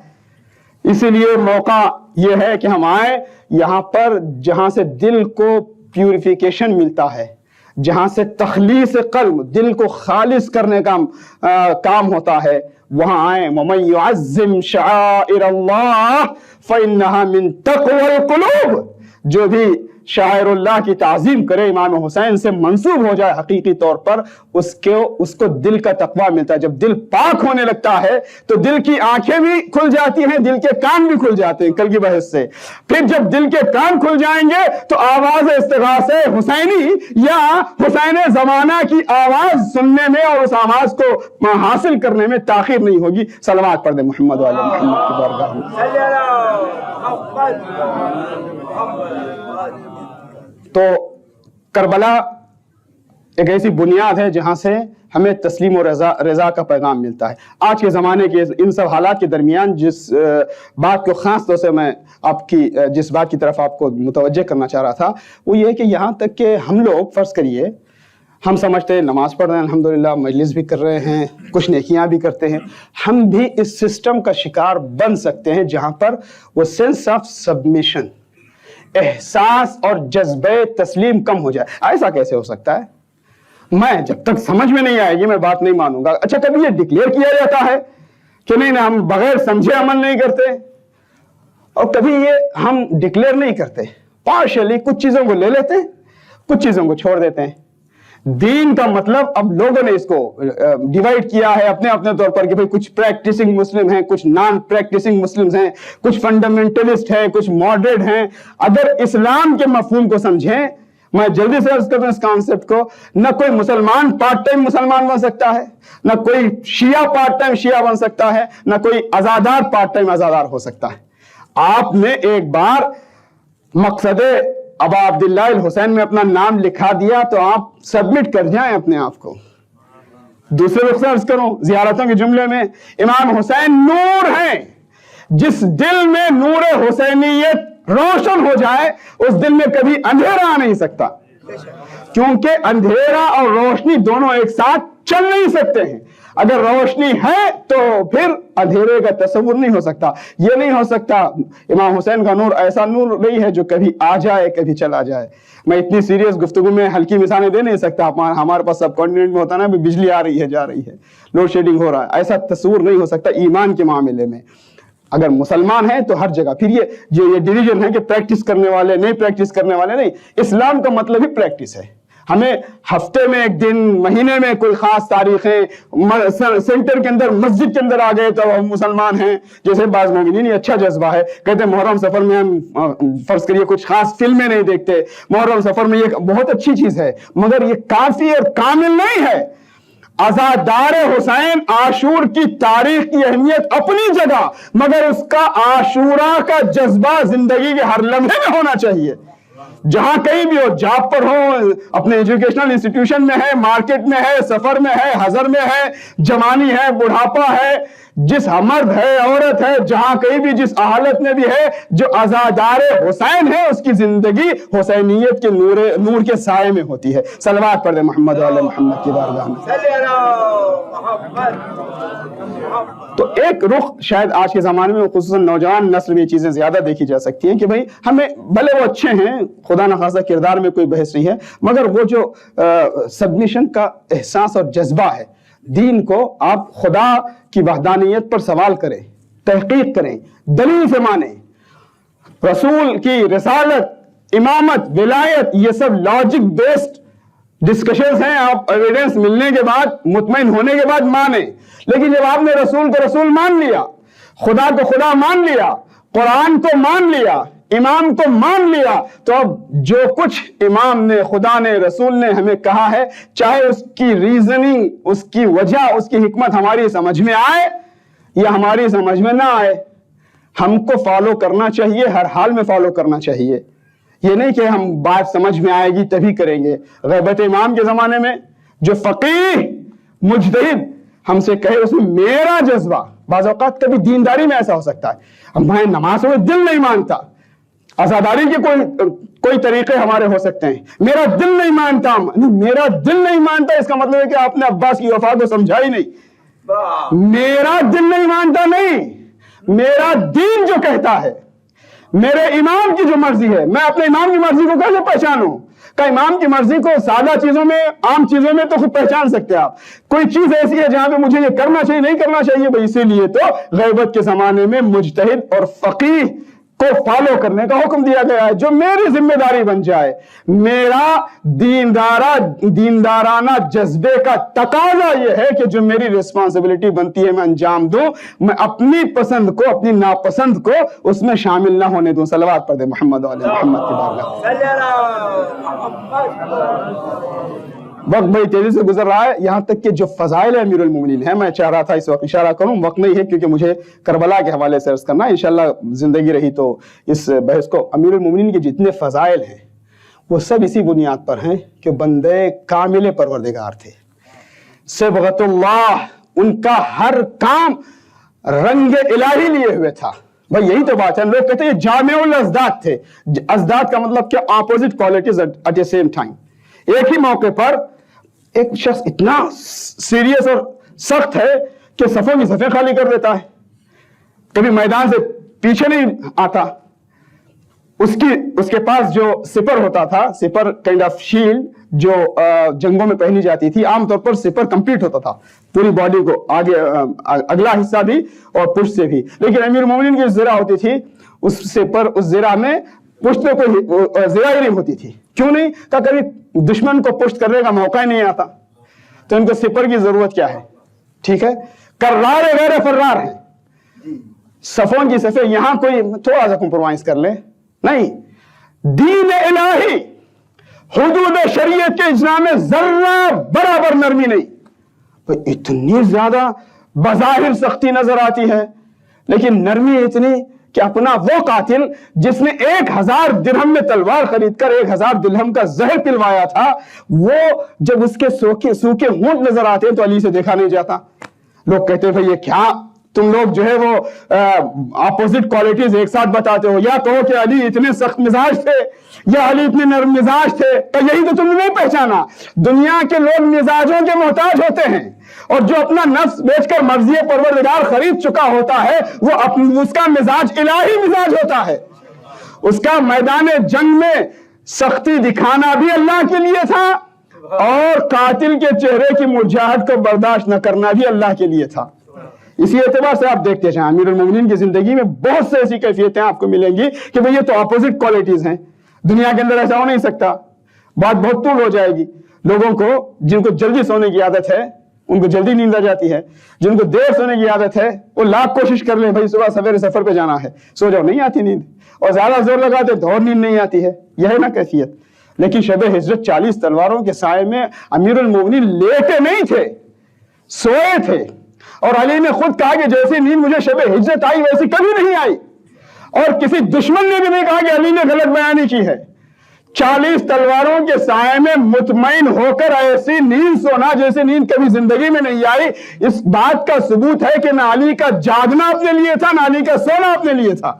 [SPEAKER 2] اسی لیے موقع یہ ہے کہ ہم آئیں یہاں پر جہاں سے دل کو پیوریفیکیشن ملتا ہے، جہاں سے تخلیص قلب، دل کو خالص کرنے کا کام ہوتا ہے، وہاں آئیں. وَمَن يُعَزِّمْ شَعَائِرَ اللَّهِ فَإِنَّهَا مِن تَقْوَى الْقُلُوبِ. جو بھی شاعر اللہ کی تعظیم کرے، امام حسین سے منسوب ہو جائے حقیقی طور پر، اس کو دل کا تقویٰ ملتا ہے. جب دل پاک ہونے لگتا ہے تو دل کی آنکھیں بھی کھل جاتی ہیں، دل کے کان بھی کھل جاتے ہیں. کل کی بحث سے پھر جب دل کے کان کھل جائیں گے تو آواز استغاثہ حسینی یا حسین زمانہ کی آواز سننے میں اور اس آواز کو حاصل کرنے میں تاخیر نہیں ہوگی. صلوات پڑھ دیں محمد و علی محمد کی بارگاہ میں. تو کربلا ایک ایسی بنیاد ہے جہاں سے ہمیں تسلیم و رضا کا پیغام ملتا ہے. آج کے زمانے کے ان سب حالات کے درمیان جس بات کو خاص طور سے میں جس بات کی طرف آپ کو متوجہ کرنا چاہ رہا تھا وہ یہ ہے کہ یہاں تک کہ ہم لوگ فرض کریے ہم سمجھتے ہیں نماز پڑھ رہے ہیں، الحمدللہ مجلس بھی کر رہے ہیں، کچھ نیکیاں بھی کرتے ہیں، ہم بھی اس سسٹم کا شکار بن سکتے ہیں جہاں پر وہ سینس آف سبمیشن، احساس اور جذبہ تسلیم کم ہو جائے. ایسا کیسے ہو سکتا ہے؟ میں جب تک سمجھ میں نہیں آئے گی میں بات نہیں مانوں گا. اچھا کبھی یہ ڈکلیئر کیا جاتا ہے کہ نہیں ہم بغیر سمجھے عمل نہیں کرتے، اور کبھی یہ ہم ڈکلیئر نہیں کرتے، پارشلی کچھ چیزوں کو لے لیتے ہیں، کچھ چیزوں کو چھوڑ دیتے ہیں. دین کا مطلب اب لوگوں نے اس کو ڈیوائیڈ کیا ہے اپنے اپنے طور پر کہ بھئی کچھ پریکٹسنگ مسلم ہیں، کچھ نان پریکٹسنگ مسلمز ہیں، کچھ فنڈامنٹلسٹ ہیں، کچھ ماڈریٹ ہیں. اگر اسلام کے مفہوم کو سمجھیں، میں جلدی سے عرض کرتا ہوں اس کانسیپٹ کو، نہ کوئی مسلمان پارٹ ٹائم مسلمان بن سکتا ہے، نہ کوئی شیعہ پارٹ ٹائم شیعہ بن سکتا ہے، نہ کوئی عزادار پارٹ ٹائم عزادار ہو سکتا ہے. آپ نے ایک بار مقصد ابا عبداللہ الحسین میں اپنا نام لکھا دیا تو آپ سبمٹ کر جائیں اپنے آپ کو. دوسرے وقت عرض کروں زیارتوں کے جملے میں امام حسین نور ہیں. جس دل میں نور حسینیت روشن ہو جائے اس دل میں کبھی اندھیرا آ نہیں سکتا، کیونکہ اندھیرا اور روشنی دونوں ایک ساتھ چل نہیں سکتے ہیں. اگر روشنی ہے تو پھر اندھیرے کا تصور نہیں ہو سکتا. یہ نہیں ہو سکتا امام حسین کا نور ایسا نور نہیں ہے جو کبھی آ جائے کبھی چلا جائے. میں اتنی سیریس گفتگو میں ہلکی مثالیں دے نہیں سکتا. ہمارے پاس سب کانٹیننٹ میں ہوتا نا بجلی آ رہی ہے جا رہی ہے، لوڈ شیڈنگ ہو رہا ہے، ایسا تصور نہیں ہو سکتا ایمان کے معاملے میں. اگر مسلمان ہیں تو ہر جگہ پھر یہ ڈیویژن ہے کہ پریکٹس کرنے والے نہیں، پریکٹس کرنے والے نہیں. اسلام کا مطلب ہی پریکٹس ہے. ہمیں ہفتے میں ایک دن، مہینے میں کوئی خاص تاریخیں، سینٹر کے اندر مسجد کے اندر آ گئے تو ہم مسلمان ہیں. جیسے بعض مومنین یہ اچھا جذبہ ہے، کہتے ہیں محرم سفر میں ہم فرض کریے کچھ خاص فلمیں نہیں دیکھتے، محرم سفر میں یہ بہت اچھی چیز ہے، مگر یہ کافی اور کامل نہیں ہے. عزادار حسین عاشور کی تاریخ کی اہمیت اپنی جگہ، مگر اس کا عاشورہ کا جذبہ زندگی کے ہر لمحے میں ہونا چاہیے. جہاں کہیں بھی ہو، جاب پر ہو، اپنے ایجوکیشنل انسٹیٹیوشن میں ہے، مارکیٹ میں ہے، سفر میں ہے، حضر میں ہے، جوانی ہے، بڑھاپا ہے، جس مرد ہے، عورت ہے، جہاں کہیں بھی جس حالت میں بھی ہے، جو عزادار حسین ہے اس کی زندگی حسینیت کے نور کے سائے میں ہوتی ہے۔ صلوات پڑھ دیں محمد و علی محمد کی بارگاہ میں۔ تو ایک رخ شاید آج کے زمانے میں خصوصاً نوجوان نسل میں یہ چیزیں زیادہ دیکھی جا سکتی ہیں کہ بھئی ہمیں بھلے وہ اچھے ہیں، خدا نخواستہ کردار میں کوئی بحث نہیں ہے، مگر وہ جو سبمیشن کا احساس اور جذبہ ہے، دین کو آپ خدا کی وحدانیت پر سوال کریں، تحقیق کریں، دلیل سے مانیں، رسول کی رسالت، امامت، ولایت، یہ سب لاجک بیسڈ ڈسکشنز ہیں، آپ ایویڈنس ملنے کے بعد، مطمئن ہونے کے بعد مانیں۔ لیکن جب آپ نے رسول کو رسول مان لیا، خدا کو خدا مان لیا، قرآن کو مان لیا، امام کو مان لیا، تو اب جو کچھ امام نے، خدا نے، رسول نے ہمیں کہا ہے، چاہے اس کی ریزننگ، اس کی وجہ، اس کی حکمت ہماری سمجھ میں آئے یا ہماری سمجھ میں نہ آئے، ہم کو فالو کرنا چاہیے، ہر حال میں فالو کرنا چاہیے۔ یہ نہیں کہ ہم بات سمجھ میں آئے گی تبھی کریں گے۔ غیبت امام کے زمانے میں جو فقیہ مجتہد ہم سے کہے، اس میں میرا جذبہ، بعض اوقات کبھی دینداری میں ایسا ہو سکتا ہے، ہمارے نماز میں دل نہیں مانتا، عزاداری کے کوئی طریقے ہمارے ہو سکتے ہیں، میرا دل نہیں مانتا، میرا دل نہیں مانتا اس کا مطلب ہے کہ آپ نے عباس کی وفات کو سمجھا ہی نہیں۔ میرا دل نہیں مانتا نہیں، میرا دین جو کہتا ہے، میرے امام کی جو مرضی ہے، میں اپنے امام کی مرضی کو کیسے پہچانوں؟ کہ امام کی مرضی کو سادہ چیزوں میں، عام چیزوں میں تو خود پہچان سکتے آپ، کوئی چیز ایسی ہے جہاں پہ مجھے یہ کرنا چاہیے نہیں کرنا چاہیے، بھئی اسی لیے تو غیبت کے زمانے میں مجتہد اور فقیہ کو فالو کرنے کا حکم دیا گیا ہے، جو میری ذمہ داری بن جائے۔ میرا دیندارانہ جذبے کا تقاضا یہ ہے کہ جو میری ریسپانسبلٹی بنتی ہے میں انجام دوں، میں اپنی پسند کو، اپنی ناپسند کو اس میں شامل نہ ہونے دوں۔ صلوات پڑھ دیں محمد علیہ محمد کی بارگاہ۔ وقت بڑی تیزی سے گزر رہا ہے، یہاں تک کہ جو فضائل امیر المومنین ہیں، میں چاہ رہا تھا اس وقت اشارہ کروں، وقت نہیں ہے کیونکہ مجھے کربلا کے حوالے سے عرض کرنا ہے، انشاءاللہ زندگی رہی تو اس بحث کو۔ امیر المومنین کے جتنے فضائل ہیں وہ سب اسی بنیاد پر ہیں کہ بندے کامل پروردگار تھے، صبغۃ اللہ، ان کا ہر کام رنگ الہی لیے ہوئے تھا۔ بھائی یہی تو بات ہے، لوگ کہتے ہیں جامع الازداد تھے، ازداد کا مطلب کیا؟ Opposite qualities at a same time. ایک ہی موقع پر ایک شخص اتنا سیریس اور سخت ہے کہ صفوں کی صفیں خالی کر دیتا ہے، کبھی میدان سے پیچھے نہیں آتا، اس کے پاس جو سپر ہوتا تھا، سپر کائنڈ آف شیلڈ جو جنگوں میں پہنی جاتی تھی، عام طور پر سپر کمپلیٹ ہوتا تھا پوری باڈی کو، آگے اگلا حصہ بھی اور پشت سے بھی، لیکن امیر المومنین کی زرہ ہوتی تھی، اس سپر، اس زرہ میں پشت پہ کوئی زرہ ہی نہیں ہوتی تھی۔ کیوں نہیں؟ کہ کبھی دشمن کو پشت کرنے کا موقع ہی نہیں آتا، تو ان کو سپر کی ضرورت کیا ہے؟ ٹھیک ہے، کرار غیر فرار ہیں، صفوں کی صفیں، یہاں کوئی تھوڑا سا کمپرومائز کر لے نہیں، دین الہی، حدود شریعت کے اجرا میں ذرہ برابر نرمی نہیں۔ اتنی زیادہ بظاہر سختی نظر آتی ہے، لیکن نرمی اتنی کہ اپنا وہ قاتل جس نے 1000 درہم میں تلوار خرید کر 1000 درہم کا زہر پلوایا تھا، وہ جب اس کے سوکھے ہونٹ نظر آتے ہیں تو علی سے دیکھا نہیں جاتا۔ لوگ کہتے ہیں بھئی یہ کیا تم لوگ جو ہے وہ اپوزٹ کوالٹیز ایک ساتھ بتاتے ہو، یا کہو کہ علی اتنے سخت مزاج تھے یا علی اتنے نرم مزاج تھے، تو یہی تو تم نے نہیں پہچانا۔ دنیا کے لوگ مزاجوں کے محتاج ہوتے ہیں، اور جو اپنا نفس بیچ کر مرضی پروردگار خرید چکا ہوتا ہے وہ اس کا مزاج الہی مزاج ہوتا ہے، اس کا میدان جنگ میں سختی دکھانا بھی اللہ کے لیے تھا، اور قاتل کے چہرے کی مرجھاہٹ کو برداشت نہ کرنا بھی اللہ کے لیے تھا۔ اسی اعتبار سے آپ دیکھتے ہیں امیر المومنین کی زندگی میں بہت سے ایسی کیفیتیں آپ کو ملیں گی کہ یہ تو اپوزٹ کوالٹیز ہیں، دنیا کے اندر ایسا ہو نہیں سکتا، بات بہت طول ہو جائے گی۔ لوگوں کو جن کو جلدی سونے کی عادت ہے ان کو جلدی نیند آ جاتی ہے، جن کو دیر سونے کی عادت ہے وہ لاکھ کوشش کر لیں بھائی صبح سویرے سفر پہ جانا ہے، سو جاؤ، نہیں آتی نیند، اور زیادہ زور لگاتے تو اور نیند نہیں آتی ہے، یہ ہے نا کیفیت۔ لیکن شب ہجرت 40 تلواروں کے سائے میں امیر المومنین لیٹے نہیں تھے، سوئے تھے، اور علی نے خود کہا کہ جیسی نیند مجھے شب ہجرت آئی ویسی کبھی نہیں آئی، اور کسی دشمن نے بھی نہیں کہا کہ علی نے غلط بیانی کی ہے، 40 تلواروں کے سائے میں مطمئن ہو کر ایسی نیند سونا جیسے نیند کبھی زندگی میں نہیں آئی، اس بات کا ثبوت ہے کہ نہ علی کا جاگنا اپنے لیے تھا، نہ علی کا سونا اپنے لیے تھا۔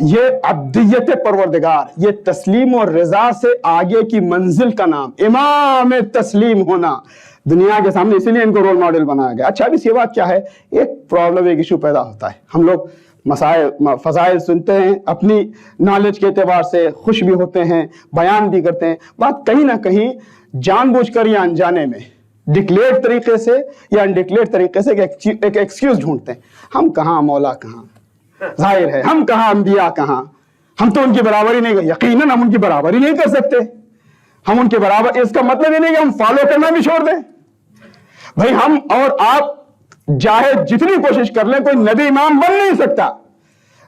[SPEAKER 2] یہ عبدیت پروردگار، یہ تسلیم و رضا سے آگے کی منزل کا نام، امام تسلیم ہونا دنیا کے سامنے، اسی لیے ان کو رول ماڈل بنایا گیا۔ اچھا اب اس یہ بات کیا ہے، ایک پرابلم، ایک ایشو پیدا ہوتا ہے، ہم لوگ فضائل سنتے ہیں، اپنی نالج کے اعتبار سے خوش بھی ہوتے ہیں، بیان بھی کرتے ہیں، بات کہیں نہ کہیں جان بوجھ کر یا انجانے میں ڈکلیئرڈ طریقے سے یا انڈکلیئرڈ طریقے سے ایک ایکسکیوز ڈھونڈتے ہیں، ہم کہاں مولا کہاں، ظاہر ہے ہم کہاں انبیاء کہاں، ہم تو ان کی برابری نہیں، یقیناً ہم ان کی برابری نہیں کر سکتے، ہم ان کے برابر، اس کا مطلب یہ نہیں کہ ہم فالو کرنا بھی چھوڑ دیں۔ بھائی ہم اور آپ چاہے جتنی کوشش کر لیں، کوئی نبی امام بن نہیں سکتا،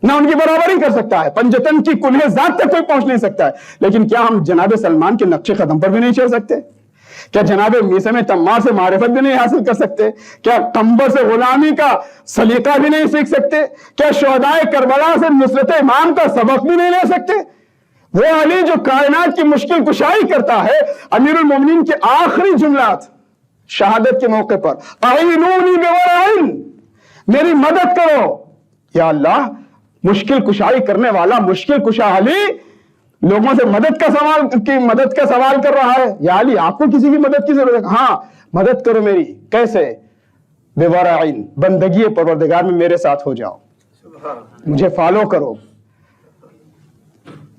[SPEAKER 2] نہ ان کی برابری کر سکتا ہے، پنجتن کی کنہ ذات تک کوئی پہنچ نہیں سکتا ہے، لیکن کیا ہم جناب سلمان کے نقش قدم پر بھی نہیں چل سکتے؟ کیا جناب میثم تمار سے معرفت بھی نہیں حاصل کر سکتے؟ کیا قنبر سے غلامی کا سلیقہ بھی نہیں سیکھ سکتے؟ کیا شہدائے کربلا سے نصرت امام کا سبق بھی نہیں لے سکتے؟ وہ علی جو کائنات کی مشکل کشائی کرتا ہے، امیر المومنین کے آخری جملات شہادت کے موقع پر، اعینونی بورعن، میری مدد کرو، یا اللہ مشکل کشائی کرنے والا مشکل کشا علی لوگوں سے مدد کا سوال کر رہا ہے، یا علی آپ کو کسی کی مدد کی ضرورت ہے؟ ہاں مدد کرو میری، کیسے؟ بورعن، بندگی پروردگار میں میرے ساتھ ہو جاؤ، مجھے فالو کرو۔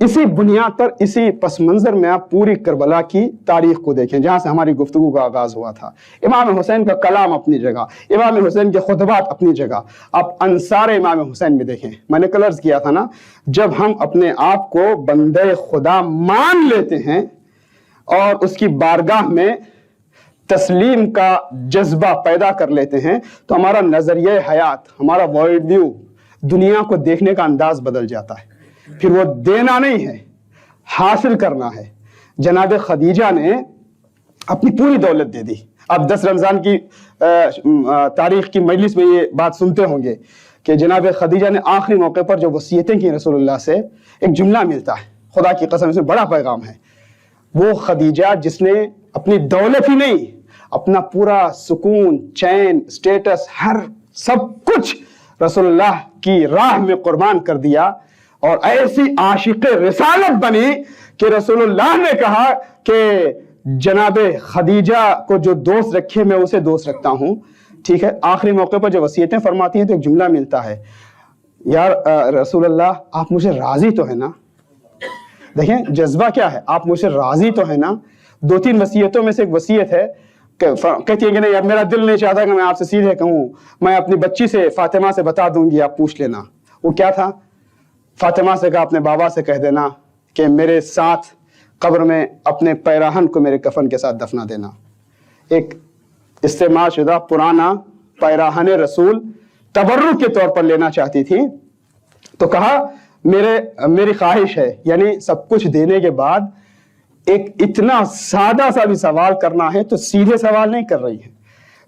[SPEAKER 2] اسی بنیاد پر، اسی پس منظر میں آپ پوری کربلا کی تاریخ کو دیکھیں جہاں سے ہماری گفتگو کا آغاز ہوا تھا۔ امام حسین کا کلام اپنی جگہ، امام حسین کے خطبات اپنی جگہ، آپ انصار امام حسین میں دیکھیں۔ میں نے کل عرض کیا تھا نا، جب ہم اپنے آپ کو بندے خدا مان لیتے ہیں اور اس کی بارگاہ میں تسلیم کا جذبہ پیدا کر لیتے ہیں تو ہمارا نظریہ حیات، ہمارا ورلڈ ویو، دنیا کو دیکھنے کا انداز بدل جاتا ہے۔ پھر وہ دینا نہیں ہے، حاصل کرنا ہے۔ جناب خدیجہ نے اپنی پوری دولت دے دی۔ اب 10 رمضان کی تاریخ کی مجلس میں یہ بات سنتے ہوں گے کہ جناب خدیجہ نے آخری موقع پر جو وصیتیں کی رسول اللہ سے، ایک جملہ ملتا ہے، خدا کی قسم اس میں بڑا پیغام ہے۔ وہ خدیجہ جس نے اپنی دولت ہی نہیں، اپنا پورا سکون، چین، سٹیٹس، ہر سب کچھ رسول اللہ کی راہ میں قربان کر دیا، اور ایسی عاشق رسالت بنی کہ رسول اللہ نے کہا کہ جناب خدیجہ کو جو دوست رکھے میں اسے دوست رکھتا ہوں۔ ٹھیک ہے، آخری موقع پر جو وصیتیں فرماتی ہیں تو ایک جملہ ملتا ہے، یار رسول اللہ آپ مجھے راضی تو ہے نا؟ دیکھیں جذبہ کیا ہے، آپ مجھے راضی تو ہے نا؟ 2-3 وصیتوں میں سے ایک وصیت ہے، کہتی ہے کہ نہیں یار میرا دل نہیں چاہتا کہ میں آپ سے سیدھے کہوں، میں اپنی بچی سے فاطمہ سے بتا دوں گی، آپ پوچھ لینا۔ وہ کیا تھا؟ فاطمہ سے کہا اپنے بابا سے کہہ دینا کہ میرے ساتھ قبر میں اپنے پیراہن کو میرے کفن کے ساتھ دفنا دینا۔ ایک استعمال شدہ پرانا پیراہن رسول تبرک کے طور پر لینا چاہتی تھی، تو کہا میری خواہش ہے، یعنی سب کچھ دینے کے بعد ایک اتنا سادہ سا بھی سوال کرنا ہے تو سیدھے سوال نہیں کر رہی ہے،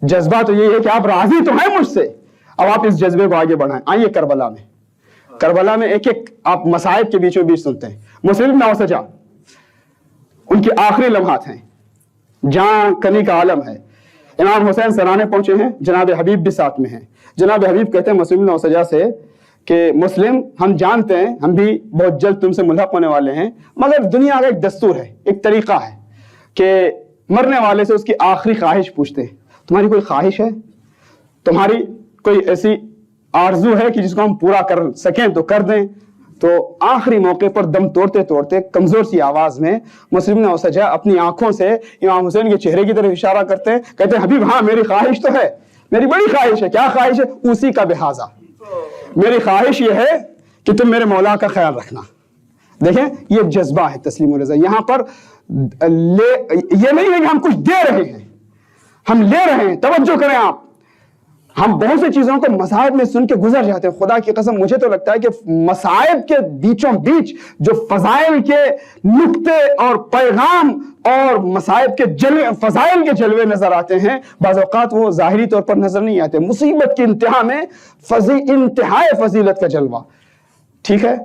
[SPEAKER 2] جذبہ تو یہ ہے کہ آپ راضی تو ہیں مجھ سے، اب آپ اس جذبے کو آگے بڑھائیں۔ آئیے کربلا میں ایک آپ مصائب کے بیچوں بیچ سنتے ہیں۔ مسلم بن اوسجہ، ان کی آخری لمحات ہیں، جان کنی کا عالم ہے، امام حسین سرانے پہنچے ہیں، جناب حبیب بھی ساتھ میں ہیں۔ جناب حبیب کہتے ہیں مسلم بن اوسجہ سے کہ مسلم ہم جانتے ہیں ہم بھی بہت جلد تم سے ملحق ہونے والے ہیں، مگر دنیا کا ایک دستور ہے، ایک طریقہ ہے کہ مرنے والے سے اس کی آخری خواہش پوچھتے ہیں، تمہاری کوئی خواہش ہے، تمہاری کوئی ایسی آرزو ہے کہ جس کو ہم پورا کر سکیں تو کر دیں؟ تو آخری موقع پر دم توڑتے توڑتے کمزور سی آواز میں مسلم بن اوسجہ اپنی آنکھوں سے امام حسین کے چہرے کی طرف اشارہ کرتے ہیں، کہتے ہیں حبیب ہاں میری خواہش تو ہے، میری بڑی خواہش ہے۔ کیا خواہش ہے؟ اسی کا بحاظہ، میری خواہش یہ ہے کہ تم میرے مولا کا خیال رکھنا۔ دیکھیں یہ جذبہ ہے تسلیم و رضا۔ یہاں پر یہ نہیں ہے کہ ہم کچھ دے رہے ہیں، ہم لے رہے ہیں، توجہ کریں آپ، ہم بہت سی چیزوں کو مصائب میں سن کے گزر جاتے ہیں. خدا کی قسم مجھے تو لگتا ہے کہ مصائب کے بیچوں بیچ جو فضائل کے نقطے اور پیغام اور مصائب کے جلوے، فضائل کے جلوے نظر آتے ہیں، بعض اوقات وہ ظاہری طور پر نظر نہیں آتے. مصیبت کی انتہا میں انتہائی فضیلت کا جلوہ، ٹھیک ہے،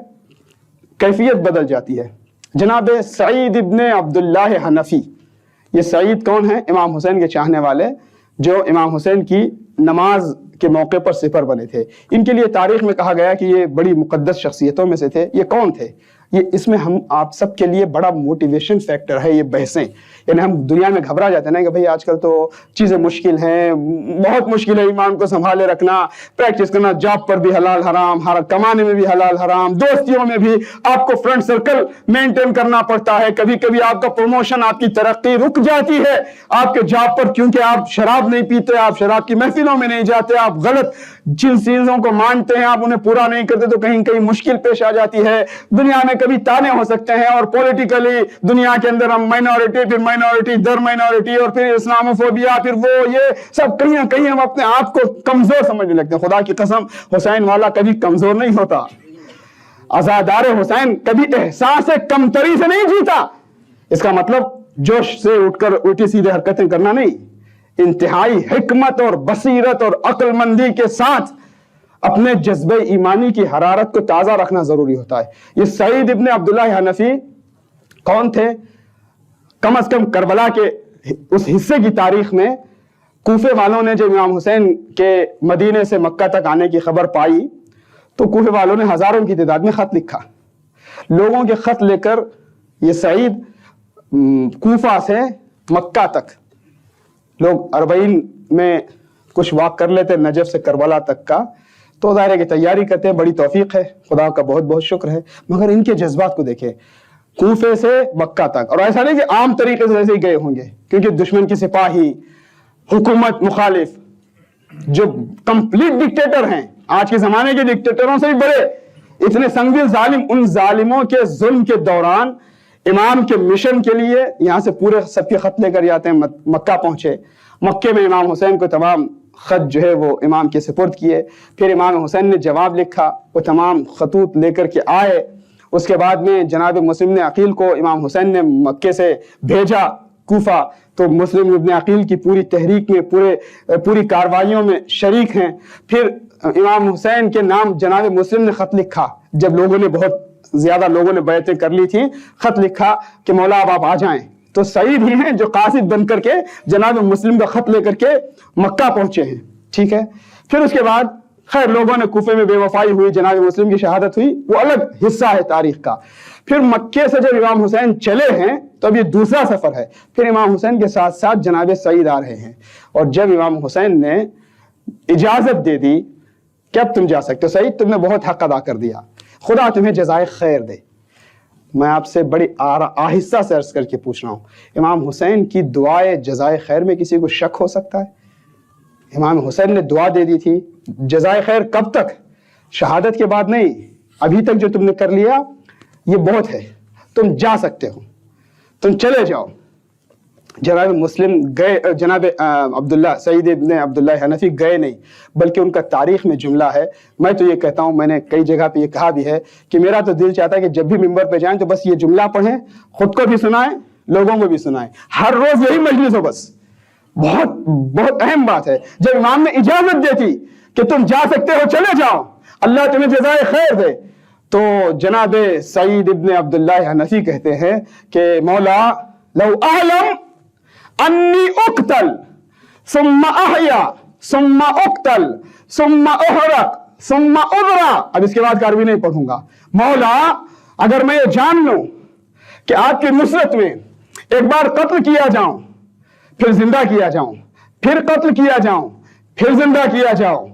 [SPEAKER 2] کیفیت بدل جاتی ہے. جناب سعید ابن عبداللہ حنفی، یہ سعید کون ہیں؟ امام حسین کے چاہنے والے، جو امام حسین کی نماز کے موقع پر سپر بنے تھے. ان کے لیے تاریخ میں کہا گیا کہ یہ بڑی مقدس شخصیتوں میں سے تھے. یہ کون تھے؟ یہ اس میں ہم آپ سب کے لیے بڑا موٹیویشن فیکٹر ہے یہ بحثیں. یعنی ہم دنیا میں گھبرا جاتے ہیں نا کہ بھئی آج کل تو چیزیں مشکل ہیں، بہت مشکل ہے ایمان کو سنبھالے رکھنا، پریکٹس کرنا، جاب پر بھی حلال حرام، کمانے میں بھی حلال حرام، دوستیوں میں بھی آپ کو فرینڈ سرکل مینٹین کرنا پڑتا ہے. کبھی کبھی آپ کا پروموشن، آپ کی ترقی رک جاتی ہے آپ کے جاب پر، کیونکہ آپ شراب نہیں پیتے، آپ شراب کی محفلوں میں نہیں جاتے، آپ غلط جن چیزوں کو مانتے ہیں آپ انہیں پورا نہیں کرتے، تو کہیں کہیں مشکل پیش آ جاتی ہے. دنیا میں کبھی تانے ہو سکتے ہیں، اور پولیٹیکلی دنیا کے اندر ہم مائنورٹی، پھر مائنورٹی در مائنورٹی، اور پھر اسلاموفوبیا، پھر وہ یہ سب کہیں نہ کہیں ہم اپنے آپ کو کمزور سمجھنے لگتے ہیں. خدا کی قسم حسین والا کبھی کمزور نہیں ہوتا. عزادار حسین کبھی احساس کمتری سے نہیں جیتا. اس کا مطلب جوش سے اٹھ کر الٹی سیدھے حرکتیں کرنا نہیں، انتہائی حکمت اور بصیرت اور عقل مندی کے ساتھ اپنے جذبہ ایمانی کی حرارت کو تازہ رکھنا ضروری ہوتا ہے. یہ سعید ابن عبداللہ حنفی کون تھے؟ کم از کم کربلا کے اس حصے کی تاریخ میں کوفے والوں نے جب امام حسین کے مدینے سے مکہ تک آنے کی خبر پائی تو کوفے والوں نے ہزاروں کی تعداد میں خط لکھا. لوگوں کے خط لے کر یہ سعید کوفہ سے مکہ تک، لوگ 40 میں کچھ واک کر لیتے نجف سے کربلا تک کا، تو ظاہر کی تیاری کرتے ہیں. بڑی توفیق ہے، خدا کا بہت بہت شکر ہے. مگر ان کے جذبات کو دیکھیں، کوفے سے مکہ تک، اور ایسا نہیں کہ عام طریقے سے ایسے ہی گئے ہوں گے، کیونکہ دشمن کی سپاہی، حکومت مخالف، جو کمپلیٹ ڈکٹیٹر ہیں، آج کے زمانے کے ڈکٹیٹروں سے بھی بڑے، اتنے سنگین ظالم، ان ظالموں کے ظلم کے دوران امام کے مشن کے لیے یہاں سے پورے سب کے خط لے کر جاتے ہیں. مکہ پہنچے، مکے میں امام حسین کو تمام خط جو ہے وہ امام کے سپرد کیے. پھر امام حسین نے جواب لکھا، وہ تمام خطوط لے کر کے آئے. اس کے بعد میں جناب مسلم ابن عقیل کو امام حسین نے مکے سے بھیجا کوفہ، تو مسلم ابن عقیل کی پوری تحریک میں، پوری کاروائیوں میں شریک ہیں. پھر امام حسین کے نام جناب مسلم نے خط لکھا، جب لوگوں نے بہت زیادہ لوگوں نے بیعتیں کر لی تھیں، خط لکھا کہ مولا اب آپ آ جائیں. تو سعید ہی ہیں جو قاصد بن کر کے جناب مسلم کا خط لے کر کے مکہ پہنچے ہیں، ٹھیک ہے. پھر اس کے بعد خیر لوگوں نے کوفے میں بے وفائی ہوئی، جناب مسلم کی شہادت ہوئی، وہ الگ حصہ ہے تاریخ کا. پھر مکے سے جب امام حسین چلے ہیں تو اب یہ دوسرا سفر ہے. پھر امام حسین کے ساتھ ساتھ جناب سعید آ رہے ہیں، اور جب امام حسین نے اجازت دے دی کہ اب تم جا سکتے ہو، سعید تم نے بہت حق ادا کر دیا، خدا تمہیں جزائے خیر دے. میں آپ سے بڑی آہستہ سے عرض کر کے پوچھ رہا ہوں، امام حسین کی دعائے جزائے خیر میں کسی کو شک ہو سکتا ہے؟ امام حسین نے دعا دے دی تھی، جزائے خیر کب تک؟ شہادت کے بعد نہیں، ابھی تک جو تم نے کر لیا یہ بہت ہے، تم جا سکتے ہو، تم چلے جاؤ. جناب مسلم گئے، جناب عبداللہ سعید ابن عبداللہ حنفی گئے نہیں، بلکہ ان کا تاریخ میں جملہ ہے. میں تو یہ کہتا ہوں، میں نے کئی جگہ پہ یہ کہا بھی ہے کہ میرا تو دل چاہتا ہے کہ جب بھی ممبر پہ جائیں تو بس یہ جملہ پڑھیں، خود کو بھی سنائیں، لوگوں کو بھی سنائیں، ہر روز یہی مجلس ہو بس. بہت بہت اہم بات ہے. جب امام نے اجازت دیتی کہ تم جا سکتے ہو، چلے جاؤ، اللہ تمہیں جزائے خیر دے، تو جناب سعید ابن عبداللہ حنفی کہتے ہیں کہ مولا لو اعلم انی اقتل ثم احیا ثم اقتل ثم احرق ثم اذرا، اب اس کے بعد کا عربی نہیں پڑھوں گا. مولا اگر میں یہ جان لوں کہ آپ کی نصرت میں ایک بار قتل کیا جاؤں، پھر زندہ کیا جاؤں، پھر قتل کیا جاؤں، پھر زندہ کیا جاؤں،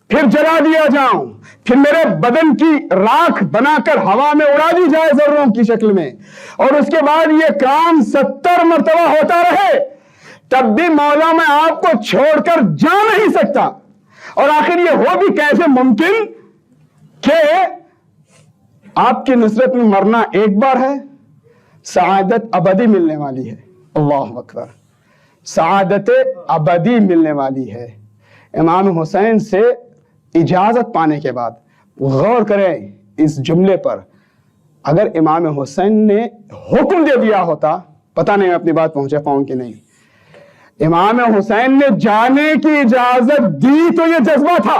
[SPEAKER 2] پھر جلا دیا جاؤں، پھر میرے بدن کی راکھ بنا کر ہوا میں اڑا دی جائے ذروں کی شکل میں، اور اس کے بعد یہ کام 70 مرتبہ ہوتا رہے، تب بھی مولا میں آپ کو چھوڑ کر جا نہیں سکتا. اور آخر یہ ہو بھی کیسے ممکن کہ آپ کی نصرت میں مرنا ایک بار ہے، سعادت ابدی ملنے والی ہے. اللہ اکبر، سعادت ابدی ملنے والی ہے. امام حسین سے اجازت پانے کے بعد، غور کریں اس جملے پر، اگر امام حسین نے حکم دے دیا ہوتا، پتہ نہیں میں اپنی بات پہنچا پاؤں کہ نہیں، امام حسین نے جانے کی اجازت دی تو یہ جذبہ تھا۔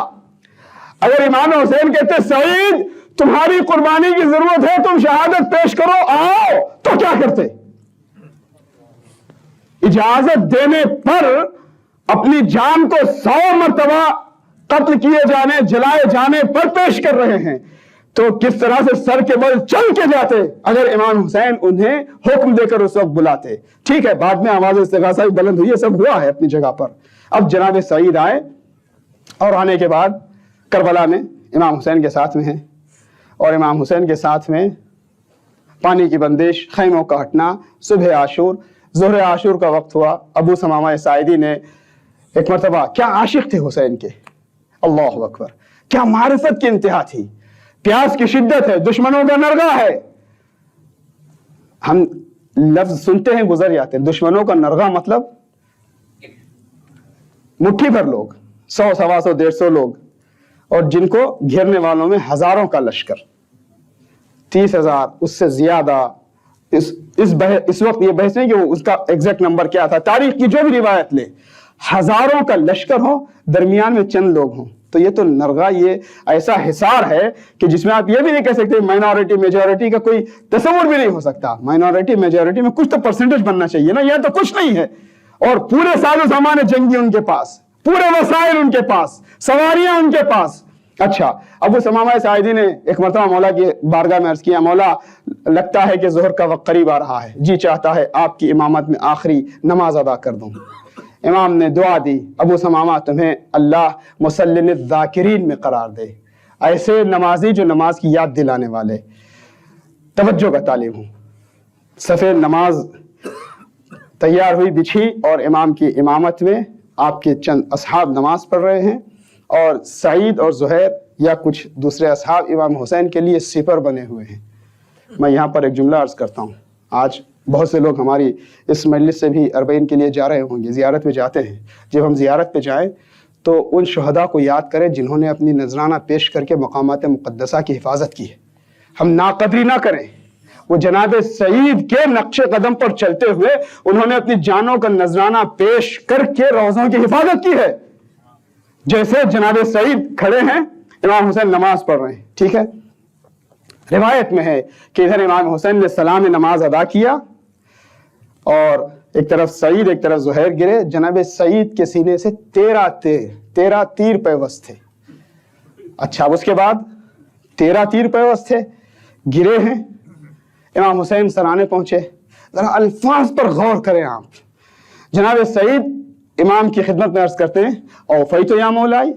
[SPEAKER 2] اگر امام حسین کہتے سعید تمہاری قربانی کی ضرورت ہے، تم شہادت پیش کرو، آؤ، تو کیا کرتے؟ اجازت دینے پر اپنی جان کو 100 مرتبہ قتل کیے جانے، جلائے جانے پر پیش کر رہے ہیں، تو کس طرح سے سر کے بل چل کے جاتے اگر امام حسین انہیں حکم دے کر اس وقت بلاتے۔ ٹھیک ہے، بعد میں آواز استغاثہ بھی بلند ہوئی، یہ سب ہوا ہے اپنی جگہ پر۔ اب جناب سعید آئے، اور آنے کے بعد کربلا میں امام حسین کے ساتھ میں ہیں، اور امام حسین کے ساتھ میں پانی کی بندش، خیموں کا ہٹنا، صبح عاشور، ظہر عاشور کا وقت ہوا۔ ابو ثمامہ ساعدی نے ایک مرتبہ، کیا عاشق تھے حسین کے، اللہ اکبر، کیا معرفت کی انتہا تھی، پیاس کی شدت ہے، دشمنوں کا نرغہ ہے۔ ہم لفظ سنتے ہیں گزر جاتے ہیں، دشمنوں کا نرغہ مطلب مٹھی بھر لوگ، 100 سوا 100 150 لوگ، اور جن کو گھیرنے والوں میں ہزاروں کا لشکر، 30,000 اس سے زیادہ۔ اس وقت یہ بحث نہیں کہ اس کا ایگزیکٹ نمبر کیا تھا، تاریخ کی جو بھی روایت لے، ہزاروں کا لشکر ہو، درمیان میں چند لوگ ہوں، تو یہ تو نرغہ، یہ ایسا حصار ہے کہ جس میں آپ یہ بھی نہیں کہہ سکتے مائنورٹی میجورٹی کا کوئی تصور بھی نہیں ہو سکتا۔ مائنورٹی میجورٹی میں کچھ تو پرسنٹیج بننا چاہیے نا، یہ تو کچھ نہیں ہے، اور پورے ساز و سامان جنگی ان کے پاس، پورے وسائل ان کے پاس، سواریاں ان کے پاس۔ اچھا، ابو ثمامہ ساعدی نے ایک مرتبہ مولا کی بارگاہ میں عرض کیا، مولا لگتا ہے کہ ظہر کا وقت قریب آ رہا ہے، جی چاہتا ہے آپ کی امامت میں آخری نماز ادا کر دوں۔ امام نے دعا دی، ابو ثمامہ تمہیں اللہ مسلم الذاکرین میں قرار دے، ایسے نمازی جو نماز کی یاد دلانے والے۔ توجہ کا طالب ہوں، صفِ نماز تیار ہوئی، بچھی، اور امام کی امامت میں آپ کے چند اصحاب نماز پڑھ رہے ہیں، اور سعید اور زہیر یا کچھ دوسرے اصحاب امام حسین کے لیے سپر بنے ہوئے ہیں۔ میں یہاں پر ایک جملہ عرض کرتا ہوں، آج بہت سے لوگ ہماری اس مجلس سے بھی اربعین کے لیے جا رہے ہوں گے، زیارت پہ جاتے ہیں۔ جب ہم زیارت پہ جائیں تو ان شہداء کو یاد کریں جنہوں نے اپنی نذرانہ پیش کر کے مقامات مقدسہ کی حفاظت کی ہے۔ ہم ناقدری نہ کریں، وہ جناب سعید کے نقش قدم پر چلتے ہوئے انہوں نے اپنی جانوں کا نذرانہ پیش کر کے روضوں کی حفاظت کی ہے۔ جیسے جناب سعید کھڑے ہیں، امام حسین نماز پڑھ رہے ہیں، ٹھیک ہے۔ روایت میں ہے کہ ادھر امام حسین نے سلام نماز ادا کیا، اور ایک طرف سعید ایک طرف زہیر گرے، جناب سعید کے سینے سے 13 تیر پیوست تھے۔ اچھا، اس کے بعد 13 تیر پیوست تھے، گرے ہیں، امام حسین سرانے پہنچے۔ ذرا الفاظ پر غور کریں آپ، جناب سعید امام کی خدمت میں عرض کرتے ہیں، اوفیت یا مولائی۔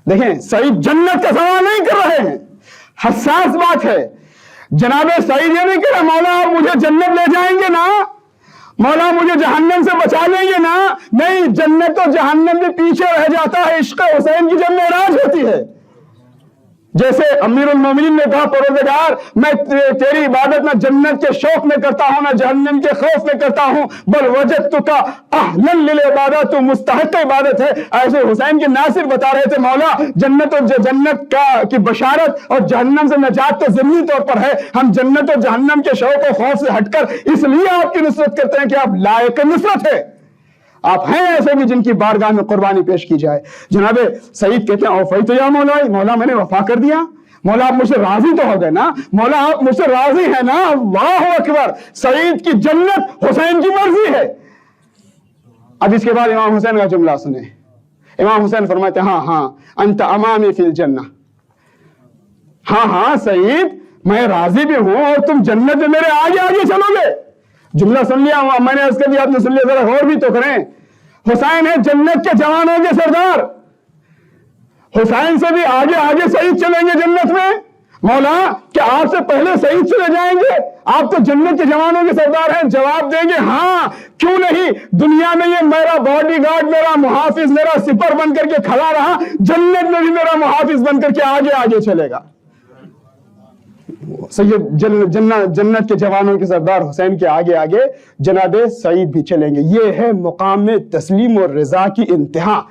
[SPEAKER 2] دیکھیں، سعید جنت کا سوال نہیں کر رہے ہیں، حساس بات ہے۔ جناب سعید یہ نہیں کہہ رہا مولا آپ مجھے جنت لے جائیں گے نا، مولا مجھے جہنم سے بچا لیں گے نا، نہیں، جنت اور جہنم بھی پیچھے رہ جاتا ہے عشق حسین کی جب معراج ہوتی ہے۔ جیسے امیر المومنین نے کہا پروردگار میں تیری عبادت نہ جنت کے شوق میں کرتا ہوں نہ جہنم کے خوف میں کرتا ہوں، بل وجدتک اہلا للعبادت، تو مستحق عبادت ہے۔ ایسے حسین کے ناصر بتا رہے تھے مولا جنت کی بشارت اور جہنم سے نجات تو ضمنی طور پر ہے، ہم جنت اور جہنم کے شوق و خوف سے ہٹ کر اس لیے آپ کی نصرت کرتے ہیں کہ آپ لائق نصرت ہے، آپ ہیں ایسے بھی جن کی بارگاہ میں قربانی پیش کی جائے۔ جناب سعید کہتے ہیں اوفیت یا مولائی، مولا میں نے وفا کر دیا، مولا آپ مجھ سے راضی تو ہو گئے نا، مولا آپ مجھ سے راضی ہیں نا۔ اللہ اکبر، سعید کی جنت حسین کی مرضی ہے۔ اب اس کے بعد امام حسین کا جملہ سنیں، امام حسین فرماتے ہیں ہاں انت امامی فی الجنہ، ہاں سعید میں راضی بھی ہوں اور تم جنت میں میرے آگے آگے چلو گے۔ جملہ سن لیا، میں نے اس کے بھی آپ نے سن لیا، ذرا غور بھی تو کریں۔ حسین ہے جنت کے جوانوں کے سردار، حسین سے بھی آگے آگے سعید چلیں گے جنت میں۔ مولا کیا آپ سے پہلے سعید چلے جائیں گے؟ آپ تو جنت کے جوانوں کے سردار ہیں۔ جواب دیں گے ہاں، کیوں نہیں، دنیا میں یہ میرا باڈی گارڈ، میرا محافظ، میرا سپر بن کر کے کھڑا رہا، جنت میں بھی میرا محافظ بن کر کے آگے آگے چلے گا۔ سید جنت کے جوانوں کے سردار حسین کے آگے آگے جناب سعید بھی چلیں گے۔ یہ ہے مقام تسلیم اور رضا کی انتہا۔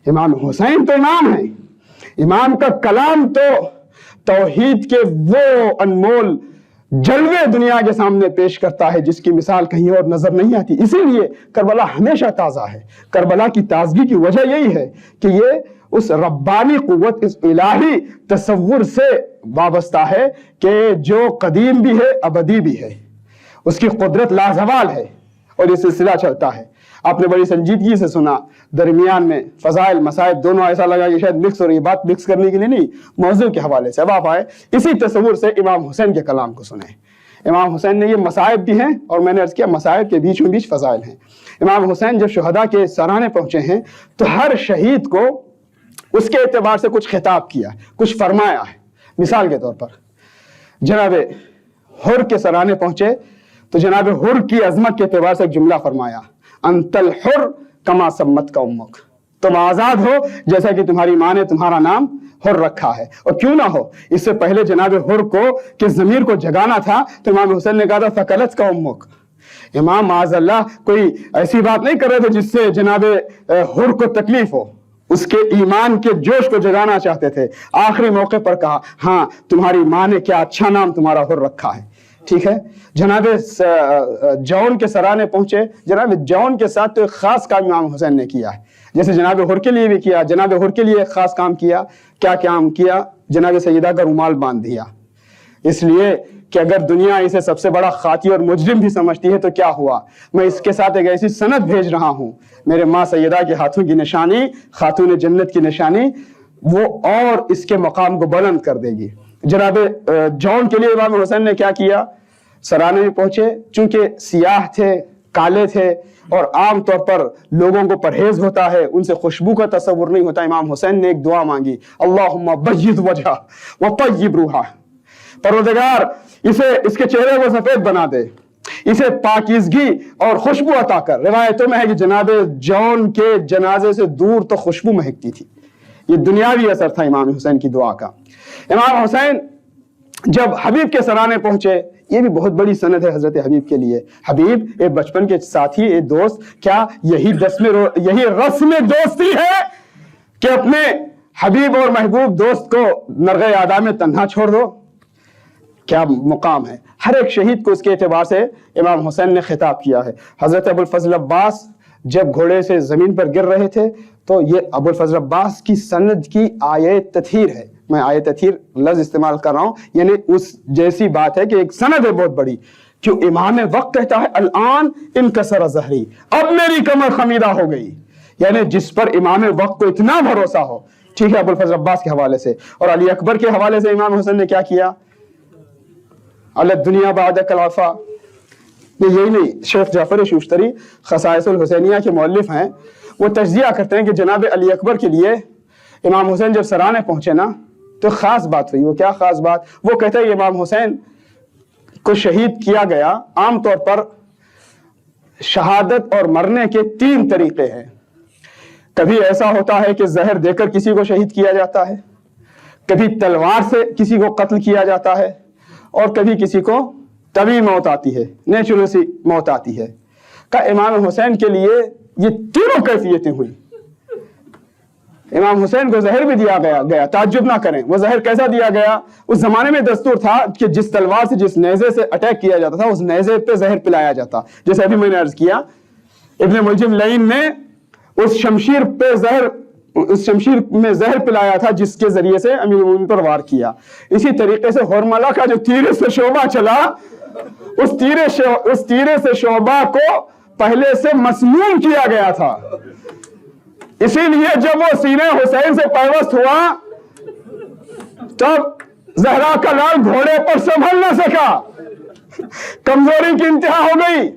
[SPEAKER 2] امام حسین تو امام ہے، امام کا کلام تو توحید کے وہ انمول جلوے دنیا کے سامنے پیش کرتا ہے جس کی مثال کہیں اور نظر نہیں آتی۔ اسی لیے کربلا ہمیشہ تازہ ہے۔ کربلا کی تازگی کی وجہ یہی ہے کہ یہ اس ربانی قوت، اس الہی تصور سے وابستہ ہے کہ جو قدیم بھی ہے، ابدی بھی ہے، اس کی قدرت لازوال ہے، اور یہ سلسلہ چلتا ہے۔ آپ نے بڑی سنجیدگی سے سنا، درمیان میں فضائل مسائل دونوں ایسا لگا کہ شاید مکس ہو رہی ہے، بات مکس کرنے کے لیے نہیں، موضوع کے حوالے سے۔ اب آپ آئے اسی تصور سے امام حسین کے کلام کو سنیں۔ امام حسین نے یہ مصائب بھی ہیں، اور میں نے عرض کیا مصائب کے بیچ میں بیچ فضائل ہیں۔ امام حسین جب شہداء کے سرانے پہنچے ہیں تو ہر شہید کو اس کے اعتبار سے کچھ خطاب کیا، کچھ فرمایا ہے۔ مثال کے طور پر جناب حر کے سرانے پہنچے تو جناب حر کی عظمت کے اعتبار سے ایک جملہ فرمایا، انت الحر کما سمت کا امک، تم آزاد ہو جیسا کہ تمہاری ماں نے تمہارا نام حر رکھا ہے۔ اور کیوں نہ ہو، اس سے پہلے جناب حر کو کہ ضمیر کو جگانا تھا تو امام حسین نے کہا تھا ثقلت کا امک۔ امام معاذ اللہ کوئی ایسی بات نہیں کر رہے تھے جس سے جناب حر کو تکلیف ہو، اس کے ایمان کے جوش کو جگانا چاہتے تھے۔ آخری موقع پر کہا ہاں تمہاری ماں نے کیا اچھا نام تمہارا حر رکھا ہے، ٹھیک ہے۔ جناب جون کے سرانے پہنچے، جناب جون کے ساتھ تو ایک خاص کام امام حسین نے کیا ہے، جیسے جناب حر کے لیے بھی کیا۔ جناب حر کے لیے ایک خاص کام کیا، کیا کام کیا؟ جناب سیدہ کا رومال باندھ دیا، اس لیے کہ اگر دنیا اسے سب سے بڑا خاطی اور مجرم بھی سمجھتی ہے تو کیا ہوا، میں اس کے ساتھ ایک ایسی سند بھیج رہا ہوں، میرے ماں سیدہ کے ہاتھوں کی نشانی، خاتون جنت کی نشانی، وہ اور اس کے مقام کو بلند کر دے گی۔ جناب جون کے لیے امام حسین نے کیا کیا؟ سرانے میں پہنچے، چونکہ سیاہ تھے، کالے تھے، اور عام طور پر لوگوں کو پرہیز ہوتا ہے، ان سے خوشبو کا تصور نہیں ہوتا۔ امام حسین نے ایک دعا مانگی، اللہم بیض وجہہ وطیب روحہ، پروردگار اس کے چہرے کو سفید بنا دے، اسے پاکیزگی اور خوشبو عطا کر۔ روایتوں میں ہے کہ جناب جون کے جنازے سے دور تو خوشبو مہکتی تھی۔ یہ دنیاوی اثر تھا امام حسین کی دعا کا۔ امام حسین جب حبیب کے سرانے پہنچے، یہ بھی بہت بڑی سند ہے حضرت حبیب کے لیے۔ حبیب ایک بچپن کے ساتھی، ایک دوست، کیا یہی رسم دوستی ہے کہ اپنے حبیب اور محبوب دوست کو نرغ اعداء میں تنہا چھوڑ دو؟ کیا مقام ہے! ہر ایک شہید کو اس کے اعتبار سے امام حسین نے خطاب کیا ہے۔ حضرت ابو الفضل عباس جب گھوڑے سے زمین پر گر رہے تھے تو یہ ابو الفضل عباس کی سند کی آیت تطہیر ہے۔ میں آیت تطہیر لفظ استعمال کر رہا ہوں، یعنی اس جیسی بات ہے کہ ایک سند ہے بہت بڑی۔ کیوں امام وقت کہتا ہے الان انکسر ظہری، اب میری کمر خمیدہ ہو گئی، یعنی جس پر امام وقت کو اتنا بھروسہ ہو، ٹھیک ہے۔ ابو الفضل عباس کے حوالے سے اور علی اکبر کے حوالے سے امام حسین نے کیا کیا؟ علی الدنیا بعدک العفا۔ یہی نہیں، شیخ جعفر شوشتری خصائص الحسینیہ کے مؤلف ہیں، وہ تجزیہ کرتے ہیں کہ جناب علی اکبر کے لیے امام حسین جب سرانے پہنچے نا تو خاص بات ہوئی۔ وہ کیا خاص بات؟ وہ کہتے ہیں امام حسین کو شہید کیا گیا۔ عام طور پر شہادت اور مرنے کے 3 طریقے ہیں۔ کبھی ایسا ہوتا ہے کہ زہر دے کر کسی کو شہید کیا جاتا ہے، کبھی تلوار سے کسی کو قتل کیا جاتا ہے، اور کبھی کسی کو طبیعی موت آتی ہے، نیچرل سی موت آتی ہے۔ کہ امام حسین کے لیے یہ تینوں کیفیتیں ہوئی۔ امام حسین کو زہر بھی دیا گیا، تعجب نہ کریں، وہ زہر کیسا دیا گیا؟ اس زمانے میں دستور تھا کہ جس تلوار سے، جس نیزے سے اٹیک کیا جاتا تھا، اس نیزے پہ زہر پلایا جاتا۔ جیسے ابھی میں نے عرض کیا، ابن ملجم لعین نے اس شمشیر میں زہر پلایا تھا جس کے ذریعے سے امیر المومنین پر وار کیا۔ اسی طریقے سے ہرملہ کا جو تیرے سے شعبہ چلا، اس تیرے سے شعبہ کو پہلے سے مسموم کیا گیا تھا۔ اسی لیے جب وہ سینے حسین سے پیوست ہوا تب زہرا کا لال گھوڑے پر سنبھل نہ سکا، کمزوری کی انتہا ہو گئی۔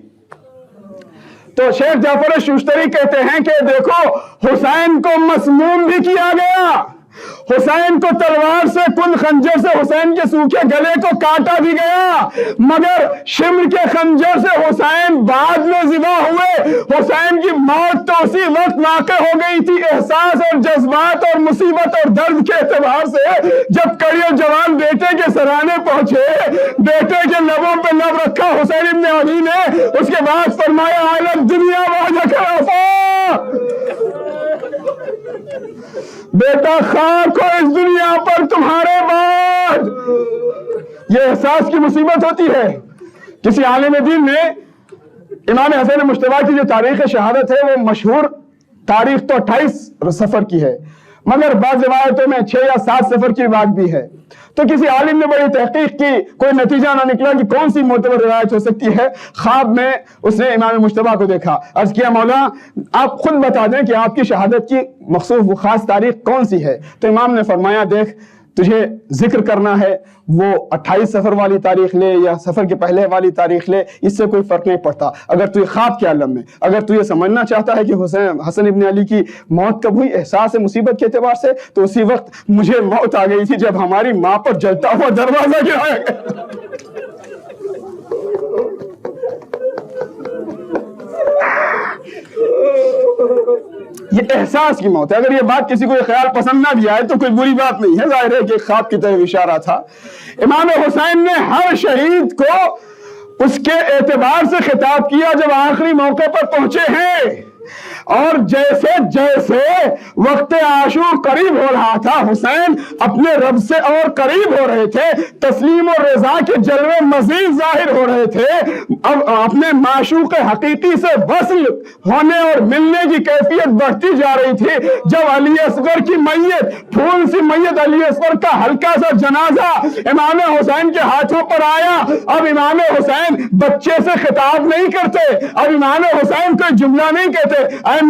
[SPEAKER 2] تو شیخ جعفر شوشتری کہتے ہیں کہ دیکھو حسین کو مسموم بھی کیا گیا، حسین کو تلوار سے، کن خنجر سے حسین کے سوکھے گلے کو کاٹا بھی گیا، مگر شمر کے خنجر سے حسین بعد میں ذبح ہوئے۔ حسین کی موت تو اسی وقت واقع ہو گئی تھی، احساس اور جذبات اور مصیبت اور درد کے اعتبار سے۔ جب کڑی جوان بیٹے کے سرانے پہنچے، بیٹے کے لبوں پہ لب رکھا حسین ابن علی نے، اس کے بعد فرمایا علی الدنیا بعدک العفا۔ بیٹا خاک ہو اس دنیا پر تمہارے بعد. یہ احساس کی مصیبت ہوتی ہے. کسی عالم دین نے امام حسن مجتبی کی جو تاریخ شہادت ہے وہ مشہور تاریخ تو 28 سفر کی ہے، مگر بعض روایتوں میں 6 یا 7 سفر کی بات بھی ہے. تو کسی عالم نے بڑی تحقیق کی، کوئی نتیجہ نہ نکلا کہ کون سی معتبر روایت ہو سکتی ہے. خواب میں اس نے امام مجتبی کو دیکھا، عرض کیا مولا آپ خود بتا دیں کہ آپ کی شہادت کی مخصوص خاص تاریخ کون سی ہے. تو امام نے فرمایا دیکھ تجھے ذکر کرنا ہے وہ 28 سفر والی تاریخ لے یا سفر کے پہلے والی تاریخ لے، اس سے کوئی فرق نہیں پڑتا. اگر تو یہ خواب کے عالم میں اگر تو یہ سمجھنا چاہتا ہے کہ حسن ابن علی کی موت کب ہوئی احساس مصیبت کے اعتبار سے، تو اسی وقت مجھے موت آ گئی تھی جب ہماری ماں پر جلتا ہوا دروازہ گرایا گیا. یہ احساس کی موت ہے. اگر یہ بات کسی کو یہ خیال پسند نہ بھی آئے تو کوئی بری بات نہیں ہے، ظاہر ہے کہ خواب کی طرف اشارہ تھا. امام حسین نے ہر شہید کو اس کے اعتبار سے خطاب کیا جب آخری موقع پر پہنچے ہیں، اور جیسے جیسے وقت عاشور قریب ہو رہا تھا حسین اپنے رب سے اور قریب ہو رہے تھے، تسلیم اور رضا کے جلوے مزید ظاہر ہو رہے تھے، اب اپنے معشوق حقیقی سے وصل ہونے اور ملنے کی کیفیت بڑھتی جا رہی تھی. جب علی اصغر کی میت، پھول سی میت علی اصغر کا ہلکا سا جنازہ امام حسین کے ہاتھوں پر آیا، اب امام حسین بچے سے خطاب نہیں کرتے، اب امام حسین کوئی جملہ نہیں کہتے اے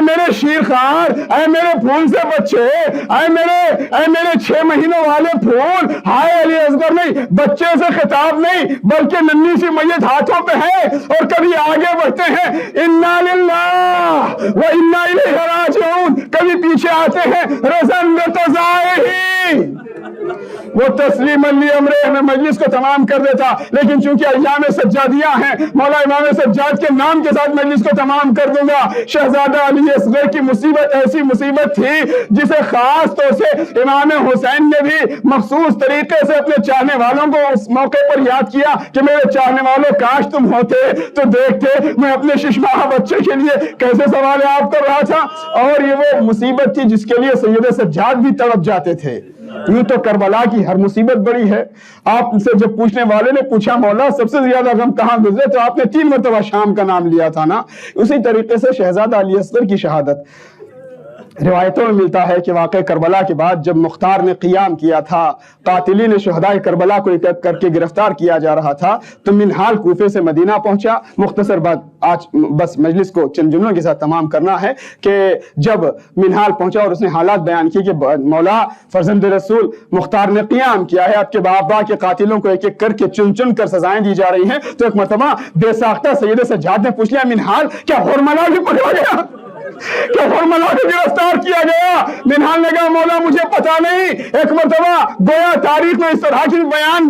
[SPEAKER 2] میرے شیر خار، اے میرے پھول سے بچے، اے میرے 6 مہینوں والے پھول، ہائے علی اصغر نہیں، بچے سے خطاب نہیں بلکہ ننھی سی میت ہاتھوں پہ ہے. اور کبھی آگے بڑھتے ہیں انا للہ و انا الیہ راجعون، کبھی پیچھے آتے ہیں رزن تزائہی. وہ تسلیم علی امرہ میں مجلس کو تمام کر دیتا، لیکن چونکہ ایام سجادیہ ہیں مولا امام سجاد کے نام کے ساتھ مجلس کو تمام کر دوں گا. شہزادہ علی اصغر کی مصیبت ایسی مصیبت تھی جسے خاص طور سے امام حسین نے بھی مخصوص طریقے سے اپنے چاہنے والوں کو اس موقع پر یاد کیا کہ میرے چاہنے والوں کاش تم ہوتے تو دیکھتے میں اپنے 6 ماہ بچے کے لیے کیسے سوال آپ کر رہا تھا. اور یہ وہ مصیبت تھی جس کے لیے سید سجاد بھی تڑپ جاتے تھے. یوں تو کربلا کی ہر مصیبت بڑی ہے. آپ سے جب پوچھنے والے نے پوچھا مولا سب سے زیادہ غم کہاں گزرے، تو آپ نے 3 مرتبہ شام کا نام لیا تھا نا. اسی طریقے سے شہزادہ علی اصغر کی شہادت روایتوں میں ملتا ہے کہ واقع کربلا کے بعد جب مختار نے قیام کیا تھا، قاتلین شہدائے کربلا کو اکٹھا کر کے گرفتار کیا جا رہا تھا، تو منہال کوفے سے مدینہ پہنچا. مختصر بات آج بس مجلس کو چند جملوں کے ساتھ تمام کرنا ہے کہ جب منہال پہنچا اور اس نے حالات بیان کی کہ مولا فرزند رسول مختار نے قیام کیا ہے، آپ کے بابا کے قاتلوں کو ایک ایک کر کے چن چن کر سزائیں دی جا رہی ہیں، تو ایک مرتبہ بے ساختہ سید سجاد نے پوچھ لیا منہال کیا ہرملا بھی پکڑا گیا، کہ ہرملا کو گرفتار کیا گیا؟ منہال نے کہا مولا مجھے پتا نہیں. ایک مرتبہ گویا تاریخ میں اس طرح کی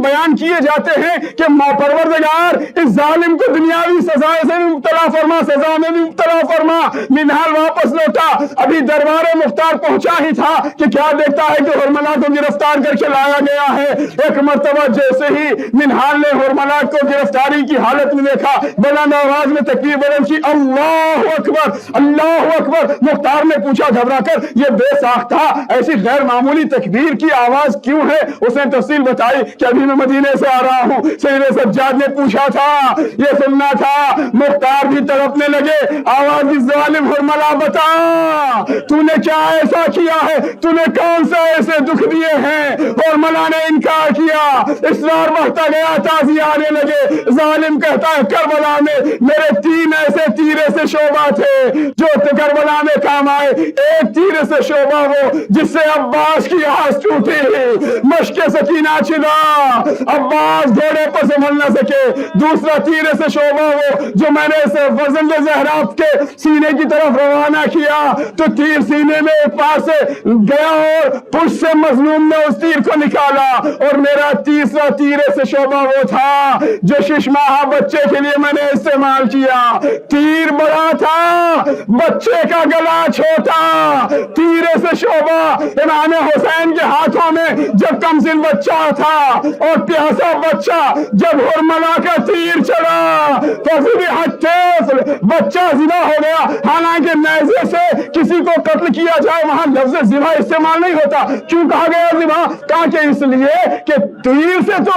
[SPEAKER 2] بیان کیے جاتے ہیں کہ پروردگار اس ظالم کو دنیاوی سزا سے بھی مبتلا فرما، سزا میں بھی مبتلا فرما. منہال واپس لوٹا، ابھی دربار مختار پہنچا ہی تھا کہ کیا دیکھتا ہے کہ ہرملا کو گرفتار کر کے لایا گیا ہے. ایک مرتبہ جیسے ہی منہال نے ہرملا کو گرفتاری کی حالت میں دیکھا، بلند آواز میں تکبیر بلند کی، اللہ اکبر اللہ اکبر. مختار نے پوچھا گھبرا کر یہ بے ساختہ ایسی غیر معمولی تکبیر کی آواز کیوں ہے؟ اس نے تفصیل بتائی کہ ابھی میں مدینے سے آ رہا ہوں. سید سجاد نے پوچھا تھا، یہ سننا تھا. مختار بھی تڑپنے لگے، آواز کی ظالم ہرملا بتا تو نے کیا ایسا کیا ہے، تو نے کون سے ایسے دکھ دیے ہیں؟ ہرملا نے انکار کیا، اصرار بڑھتا گیا، تازی آنے لگے. ظالم کہتا ہے کربلا میں میرے 3 ایسے تیرے سے شعبہ تھے جو کربلا میں کام آئے. ایک تیر سے شعبہ وہ جس سے عباس کی آس ٹوٹی، مشق سکینہ چھنا، عباس گھوڑے پر سنبھل نہ سکے. دوسرا تیر سے شعبہ وہ جو میں نے فرزند زہرا کے سینے کی طرف روانہ کیا تو تیر سینے میں ایک پاس سے گیا اور پشت سے مظلوم نے اس تیر کو نکالا. اور میرا تیسرا تیر سے شعبہ وہ تھا جو 6 ماہ بچے کے لیے میں نے استعمال کیا. تیر بڑا تھا، بچے کا گلا چھوٹا. تیرے سے شعبہ امام حسین کے ہاتھوں میں جب کمسن بچہ تھا اور پیاسا بچہ جب ہرملا کا تیر چلا، فضبحت الطفل بچہ ذبح ہو گیا، حالانکہ نیزے سے کسی کو قتل کیا جائے وہاں لفظ ذبح استعمال نہیں ہوتا. کیوں کہا گیا ذبح؟ کہا کہ اس لیے کہ تیر سے تو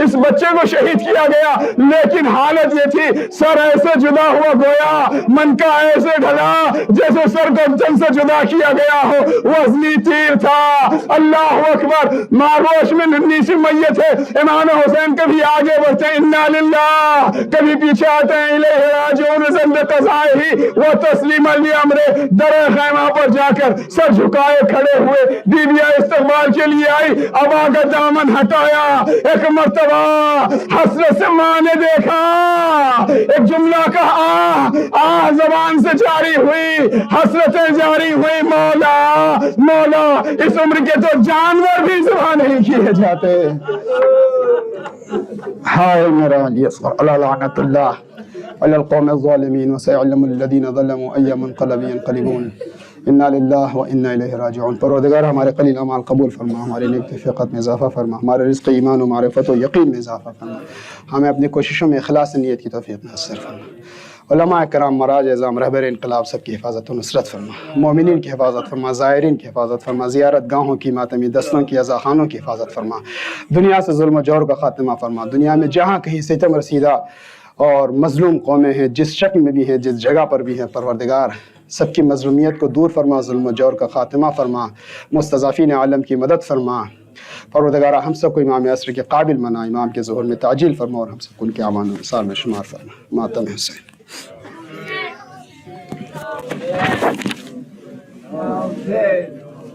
[SPEAKER 2] اس بچے کو شہید کیا گیا، لیکن حالت یہ تھی سر ایسے جدا ہوا گویا منکا ایسے ڈھلا جیسے سر گردن سے جدا کیا گیا ہو، وزنی تیر تھا. اللہ اکبر. ماگوش میں ننھی سی میت ہے. امام حسین کبھی آگے بڑھتے ہیں انا للہ، کبھی پیچھے آتے ہیں الیہ راجعون، زند قضائہ و تسلیم لامر. در خیمہ پر جا کر سر جھکائے کھڑے ہوئے، بیویاں استقبال کے لیے آئی، ابا کا دامن ہٹایا. ایک مرتبہ حسرت سے ماں نے دیکھا، ایک جملہ کہا، آہ زبان سے جاری ہوئی، حسرتیں جاری ہوئی، مولا مولا اس عمر کے تو جانور بھی ذبح نہیں کیے جاتے. ہائے میرا علی اصغر، اللہ لعنت اللہ علی القوم الظالمین وسيعلم الذین ظلموا ای منقلب ینقلبون. انا للہ و انا الیہ راجعون. پروردگار ہمارے قلیل اعمال قبول فرما، ہمارے نیک فقت میں اضافہ فرما، ہمارے رزق ایمان و معرفت و یقین میں اضافہ فرما، ہمیں اپنی کوششوں میں اخلاص نیت کی توفیق میسر فرما. علماء کرام، مراج اعظام، رہبر انقلاب، سب کی حفاظت و نصرت فرما، مومنین کی حفاظت فرما، زائرین کی حفاظت فرما، زیارت گاہوں کی، ماتمی دستوں کی، عزاخانوں کی حفاظت فرما. دنیا سے ظلم و جور کا خاتمہ فرما. دنیا میں جہاں کہیں ستم رسیدہ اور مظلوم قومیں ہیں، جس شکل میں بھی ہیں، جس جگہ پر بھی ہیں، پروردگار سب کی مظلومیت کو دور فرما، ظلم و جور کا خاتمہ فرما، مستضعفین عالم کی مدد فرما. پروردگارہ ہم سب کو امام عصر کے قابل بنا، امام کے ظہور میں تعجیل فرما، اور ہم سب کو ان کے اعوان و انصار میں شمار فرما. ماتم حسین.